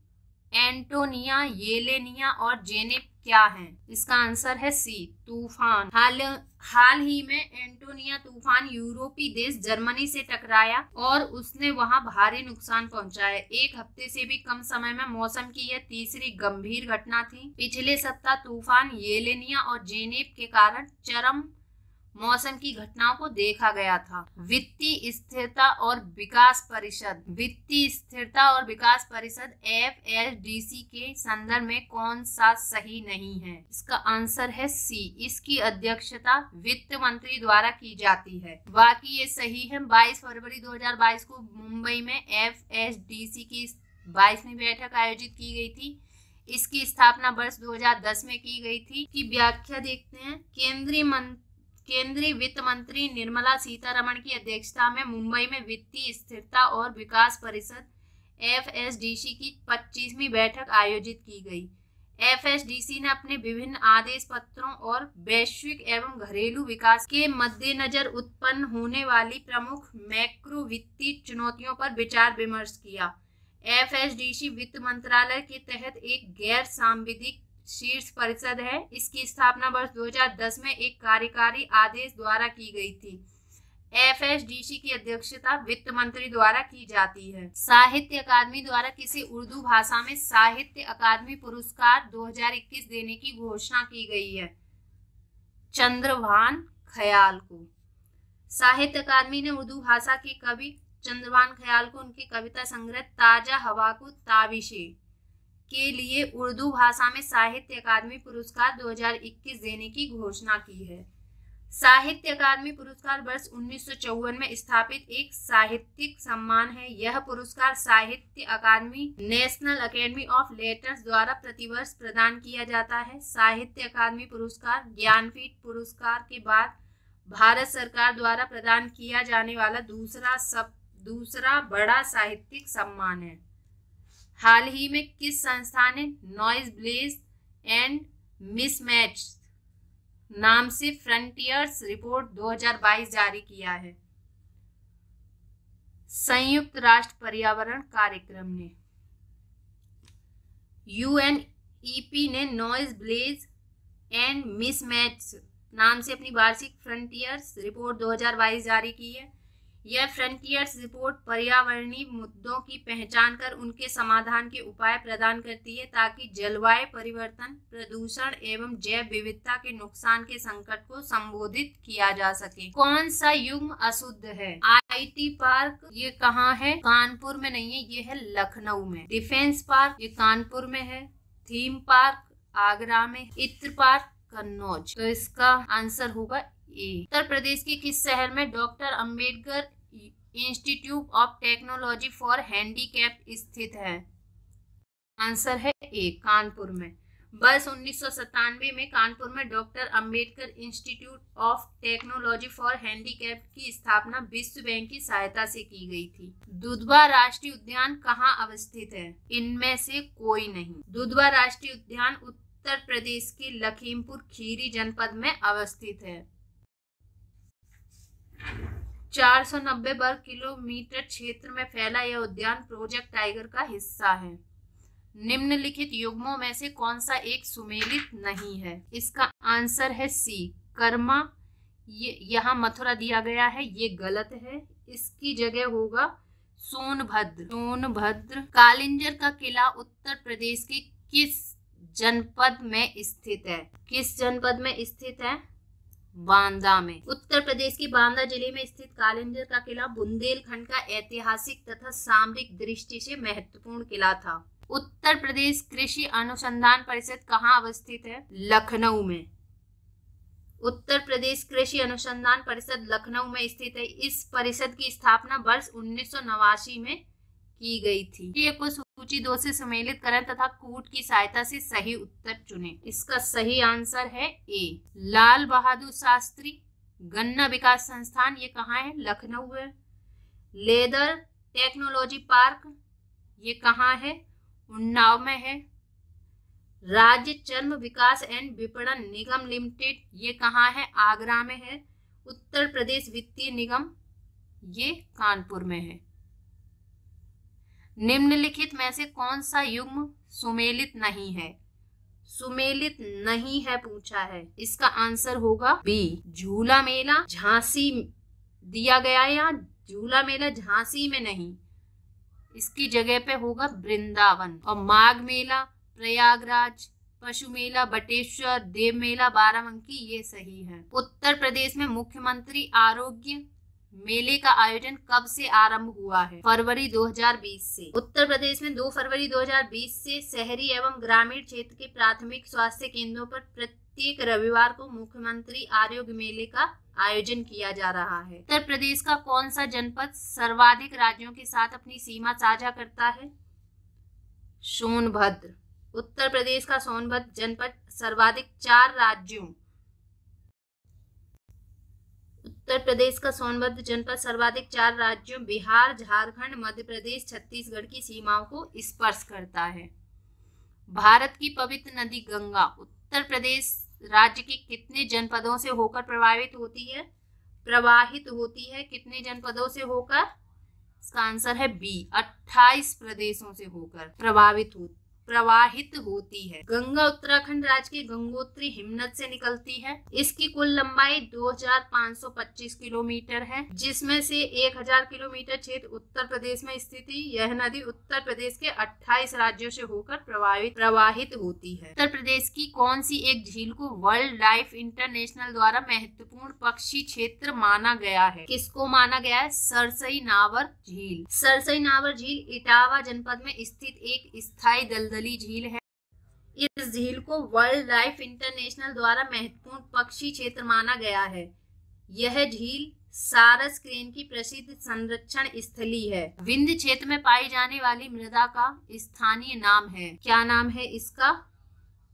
Speaker 1: एंटोनिया, येलेनिया और जेनेप क्या है? इसका आंसर है सी, तूफान। हाल ही में एंटोनिया तूफान यूरोपीय देश जर्मनी से टकराया और उसने वहां भारी नुकसान पहुंचाया। एक हफ्ते से भी कम समय में मौसम की यह तीसरी गंभीर घटना थी। पिछले सप्ताह तूफान येलेनिया और जेनेप के कारण चरम मौसम की घटनाओं को देखा गया था। वित्तीय स्थिरता और विकास परिषद FSDC के संदर्भ में कौन सा सही नहीं है? इसका आंसर है सी, इसकी अध्यक्षता वित्त मंत्री द्वारा की जाती है। बाकी ये सही है। 22 फरवरी 2022 को मुंबई में FSDC की 22वीं बैठक आयोजित की गई थी। इसकी स्थापना वर्ष 2010 में की गई थी। की व्याख्या देखते हैं। केंद्रीय वित्त मंत्री निर्मला सीतारमण की अध्यक्षता में मुंबई में वित्तीय स्थिरता और विकास परिषद FSDC की 25वीं बैठक आयोजित की गई। FSDC ने अपने विभिन्न आदेश पत्रों और वैश्विक एवं घरेलू विकास के मद्देनजर उत्पन्न होने वाली प्रमुख मैक्रो वित्तीय चुनौतियों पर विचार विमर्श किया। FSDC वित्त मंत्रालय के तहत एक गैर सांविधिक शीर्ष परिषद है। इसकी स्थापना वर्ष 2010 में एक कार्यकारी आदेश द्वारा की गई थी। FSDC की अध्यक्षता वित्त मंत्री द्वारा की जाती है। साहित्य अकादमी द्वारा किसी उर्दू भाषा में साहित्य अकादमी पुरस्कार 2021 देने की घोषणा की गई है? चंद्रभान खयाल को। साहित्य अकादमी ने उर्दू भाषा के कवि चंद्रभान खयाल को उनकी कविता संग्रह ताजा हवा को ताबिशे के लिए उर्दू भाषा में साहित्य अकादमी पुरस्कार 2021 देने की घोषणा की है। साहित्य अकादमी पुरस्कार वर्ष 1954 में स्थापित एक साहित्यिक सम्मान है। यह पुरस्कार साहित्य अकादमी, नेशनल अकेडमी ऑफ लेटर्स द्वारा प्रतिवर्ष प्रदान किया जाता है। साहित्य अकादमी पुरस्कार ज्ञानपीठ पुरस्कार के बाद भारत सरकार द्वारा प्रदान किया जाने वाला दूसरा बड़ा साहित्यिक सम्मान है। हाल ही में किस संस्था ने नॉइज ब्लेज एंड मिसमैच नाम से फ्रंटियर्स रिपोर्ट 2022 जारी किया है? संयुक्त राष्ट्र पर्यावरण कार्यक्रम ने। यूएनईपी ने नॉइज ब्लेज एंड मिसमैच नाम से अपनी वार्षिक फ्रंटियर्स रिपोर्ट 2022 जारी की है। यह फ्रंटियर्स रिपोर्ट पर्यावरणीय मुद्दों की पहचान कर उनके समाधान के उपाय प्रदान करती है ताकि जलवायु परिवर्तन, प्रदूषण एवं जैव विविधता के नुकसान के संकट को संबोधित किया जा सके। कौन सा युग्म अशुद्ध है? आईटी पार्क ये कहाँ है? कानपुर में नहीं है, ये है लखनऊ में। डिफेंस पार्क ये कानपुर में है। थीम पार्क आगरा में। इत्र पार्क कन्नौज। तो इसका आंसर होगा ए। उत्तर प्रदेश के किस शहर में doctor Ambedkar institute of technology for handicap स्थित है? आंसर है ए, कानपुर में। वर्ष 1997 में कानपुर में doctor Ambedkar institute of technology for handicap की स्थापना विश्व बैंक की सहायता से की गई थी। दुधवा राष्ट्रीय उद्यान कहाँ अवस्थित है? इनमें से कोई नहीं। दुधवा राष्ट्रीय उद्यान उत्तर प्रदेश के लखीमपुर खीरी जनपद में अवस्थित है। 490 वर्ग किलोमीटर क्षेत्र में फैला यह उद्यान प्रोजेक्ट टाइगर का हिस्सा है। निम्नलिखित युग्मों में से कौन सा एक सुमेलित नहीं है? इसका आंसर है सी, कर्मा। ये यहाँ मथुरा दिया गया है, ये गलत है। इसकी जगह होगा सोनभद्र। सोनभद्र। कालिंजर का किला उत्तर प्रदेश के किस जनपद में स्थित है? किस जनपद में स्थित है? बांदा में। उत्तर प्रदेश के बांदा जिले में स्थित कालिंजर का किला बुंदेलखंड का ऐतिहासिक तथा सामरिक दृष्टि से महत्वपूर्ण किला था। उत्तर प्रदेश कृषि अनुसंधान परिषद कहाँ अवस्थित है? लखनऊ में। उत्तर प्रदेश कृषि अनुसंधान परिषद लखनऊ में स्थित है। इस परिषद की स्थापना वर्ष 1989 में की गई थी। ये को सूची 2 से सम्मिलित करें तथा कूट की सहायता से सही उत्तर चुनें। इसका सही आंसर है ए, लाल बहादुर शास्त्री गन्ना विकास संस्थान, ये कहाँ है? लखनऊ है। लेदर टेक्नोलॉजी पार्क ये कहाँ है? उन्नाव में है। राज्य चर्म विकास एंड विपणन निगम लिमिटेड ये कहाँ है? आगरा में है। उत्तर प्रदेश वित्तीय निगम ये कानपुर में है। निम्नलिखित में से कौन सा युग्म सुमेलित नहीं है? सुमेलित नहीं है पूछा है। इसका आंसर होगा बी, झूला मेला झांसी दिया गया है। यहाँ झूला मेला झांसी में नहीं, इसकी जगह पे होगा वृंदावन। और माघ मेला प्रयागराज, पशु मेला बटेश्वर, देव मेला बाराबंकी ये सही है। उत्तर प्रदेश में मुख्यमंत्री आरोग्य मेले का आयोजन कब से आरंभ हुआ है? फरवरी 2020 से। उत्तर प्रदेश में 2 फरवरी 2020 से शहरी एवं ग्रामीण क्षेत्र के प्राथमिक स्वास्थ्य केंद्रों पर प्रत्येक रविवार को मुख्यमंत्री आरोग्य मेले का आयोजन किया जा रहा है। उत्तर प्रदेश का कौन सा जनपद सर्वाधिक राज्यों के साथ अपनी सीमा साझा करता है? सोनभद्र। उत्तर प्रदेश का सोनभद्र जनपद सर्वाधिक 4 राज्यों उत्तर प्रदेश का सोनभद्र जनपद सर्वाधिक 4 राज्यों बिहार, झारखंड, मध्य प्रदेश, छत्तीसगढ़ की सीमाओं को स्पर्श करता है। भारत की पवित्र नदी गंगा उत्तर प्रदेश राज्य के कितने जनपदों से होकर प्रवाहित होती है? कितने जनपदों से होकर? इसका आंसर है बी, 28 प्रदेशों से होकर प्रवाहित होती है। गंगा उत्तराखंड राज्य के गंगोत्री हिमनद से निकलती है। इसकी कुल लंबाई 2525 किलोमीटर है, जिसमें से 1000 किलोमीटर क्षेत्र उत्तर प्रदेश में स्थित है। यह नदी उत्तर प्रदेश के 28 राज्यों से होकर प्रवाहित होती है। उत्तर प्रदेश की कौन सी एक झील को वर्ल्ड लाइफ इंटरनेशनल द्वारा महत्वपूर्ण पक्षी क्षेत्र माना गया है? किसको माना गया है? सरसई नावर झील। सरसई नावर झील इटावा जनपद में स्थित एक स्थायी दलदली झील है। इस झील को वर्ल्ड लाइफ इंटरनेशनल द्वारा महत्वपूर्ण पक्षी क्षेत्र माना गया है। यह झील सारस क्रेन की प्रसिद्ध संरक्षण स्थली है। विंध्य क्षेत्र में पाई जाने वाली मृदा का स्थानीय नाम है, क्या नाम है इसका?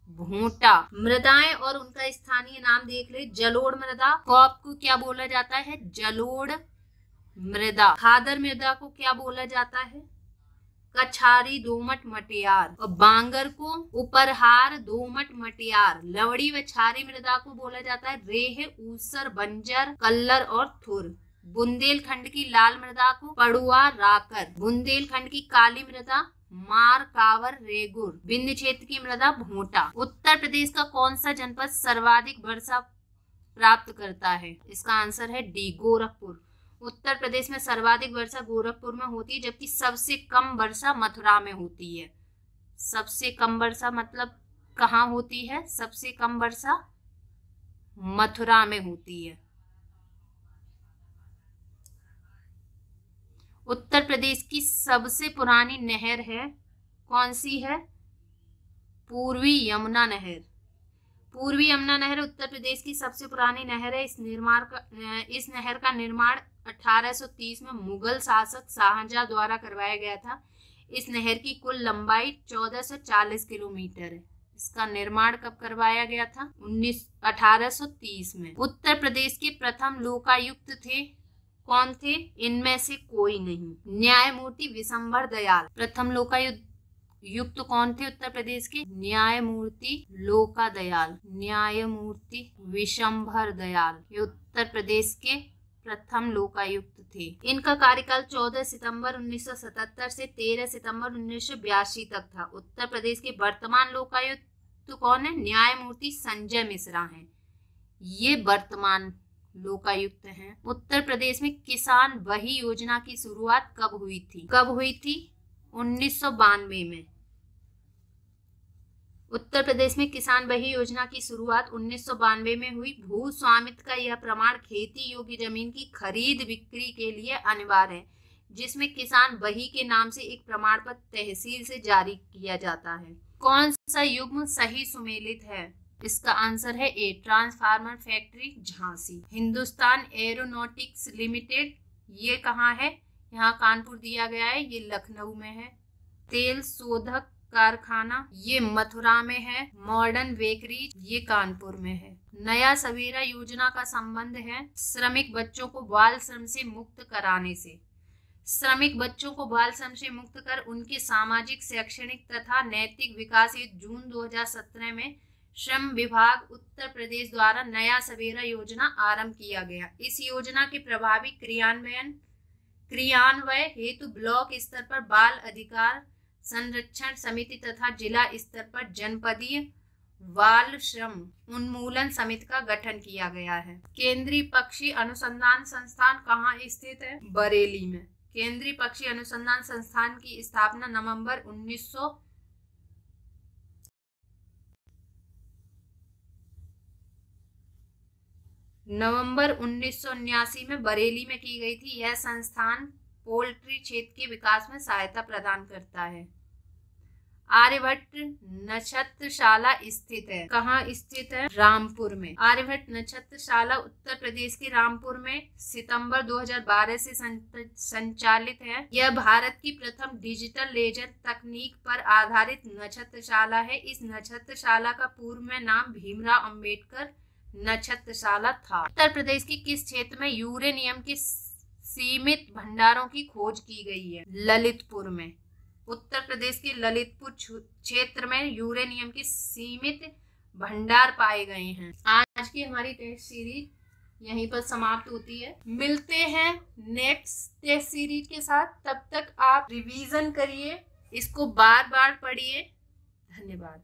Speaker 1: भोटा। मृदाएं और उनका स्थानीय नाम देख ले। जलोढ़ मृदा को आपको क्या बोला जाता है? जलोढ़ मृदा। खादर मृदा को क्या बोला जाता है? कछारी दोमट मटियार। और बांगर को उपरहार दोमट मटियार। लवड़ी व क्षारी मृदा को बोला जाता है रेह, ऊसर, बंजर, कल्लर और थुर। बुंदेलखंड की लाल मृदा को पड़ुआ राकर। बुंदेलखंड की काली मृदा मार, कावर, रेगुर। विंध्य क्षेत्र की मृदा भोटा। उत्तर प्रदेश का कौन सा जनपद सर्वाधिक वर्षा प्राप्त करता है? इसका आंसर है डी, गोरखपुर। उत्तर प्रदेश में सर्वाधिक वर्षा गोरखपुर में होती है, जबकि सबसे कम वर्षा मथुरा में होती है। सबसे कम वर्षा मतलब कहाँ होती है? सबसे कम वर्षा मथुरा में होती है। उत्तर प्रदेश की सबसे पुरानी नहर है, कौन सी है? पूर्वी यमुना नहर। पूर्वी यमुना नहर उत्तर प्रदेश की सबसे पुरानी नहर है। इस नहर का निर्माण 1830 में मुगल शासक शाहजहां द्वारा करवाया गया था। इस नहर की कुल लंबाई 1440 किलोमीटर है। इसका निर्माण कब करवाया गया था? 1830 में। उत्तर प्रदेश के प्रथम लोकायुक्त थे, कौन थे? इनमें से कोई नहीं। न्यायमूर्ति विशंभर दयाल। प्रथम लोकायुक्त कौन थे उत्तर प्रदेश के? न्यायमूर्ति लोका दयाल, न्यायमूर्ति विशंभर दयाल, ये उत्तर प्रदेश के प्रथम लोकायुक्त थे। इनका कार्यकाल 14 सितंबर 1977 से 13 सितंबर 1982 तक था। उत्तर प्रदेश के वर्तमान लोकायुक्त कौन है? न्यायमूर्ति संजय मिश्रा हैं, ये वर्तमान लोकायुक्त हैं। उत्तर प्रदेश में किसान बही योजना की शुरुआत कब हुई थी? कब हुई थी? 1992 में। उत्तर प्रदेश में किसान बही योजना की शुरुआत 1992 में हुई। भू स्वामित्व का यह प्रमाण खेती योग्य जमीन की खरीद बिक्री के लिए अनिवार्य है, जिसमें किसान बही के नाम से एक प्रमाण पत्र तहसील से जारी किया जाता है। कौन सा युग्म सही सुमेलित है? इसका आंसर है A, transformer factory Jhansi. Hindustan Aeronautics Limited, ये कहाँ है? यहाँ कानपुर दिया गया है, ये लखनऊ में है। तेल शोधक कारखाना, ये मथुरा में है। मॉडर्न बेकरी, ये कानपुर में है। नया सवेरा योजना का संबंध है श्रमिक बच्चों को बाल श्रम से मुक्त कराने से। श्रमिक बच्चों को बाल श्रम से मुक्त कर उनके सामाजिक, शैक्षणिक तथा नैतिक विकास हेतु जून 2017 में श्रम विभाग उत्तर प्रदेश द्वारा नया सवेरा योजना आरंभ किया गया। इस योजना के प्रभावी क्रियान्वयन हेतु ब्लॉक स्तर पर बाल अधिकार संरक्षण समिति तथा जिला स्तर पर जनपदीय बाल श्रम उन्मूलन समिति का गठन किया गया है। केंद्रीय पक्षी अनुसंधान संस्थान कहाँ स्थित है? बरेली में। केंद्रीय पक्षी अनुसंधान संस्थान की स्थापना नवंबर 1979 में बरेली में की गई थी। यह संस्थान पोल्ट्री क्षेत्र के विकास में सहायता प्रदान करता है। आर्यभट्ट नक्षत्रशाला स्थित है, कहाँ स्थित है? रामपुर में। आर्यभट्ट नक्षत्रशाला उत्तर प्रदेश के रामपुर में सितंबर 2012 से संचालित है। यह भारत की प्रथम डिजिटल लेजर तकनीक पर आधारित नक्षत्रशाला है। इस नक्षत्रशाला का पूर्व में नाम भीमराव अंबेडकर नक्षत्रशाला था। उत्तर प्रदेश के किस क्षेत्र में यूरेनियम के सीमित भंडारों की खोज की गई है? ललितपुर में। उत्तर प्रदेश के ललितपुर क्षेत्र में यूरेनियम के सीमित भंडार पाए गए हैं। आज की हमारी टेस्ट सीरीज यहीं पर समाप्त होती है। मिलते हैं नेक्स्ट टेस्ट सीरीज के साथ। तब तक आप रिवीजन करिए, इसको बार बार पढ़िए। धन्यवाद।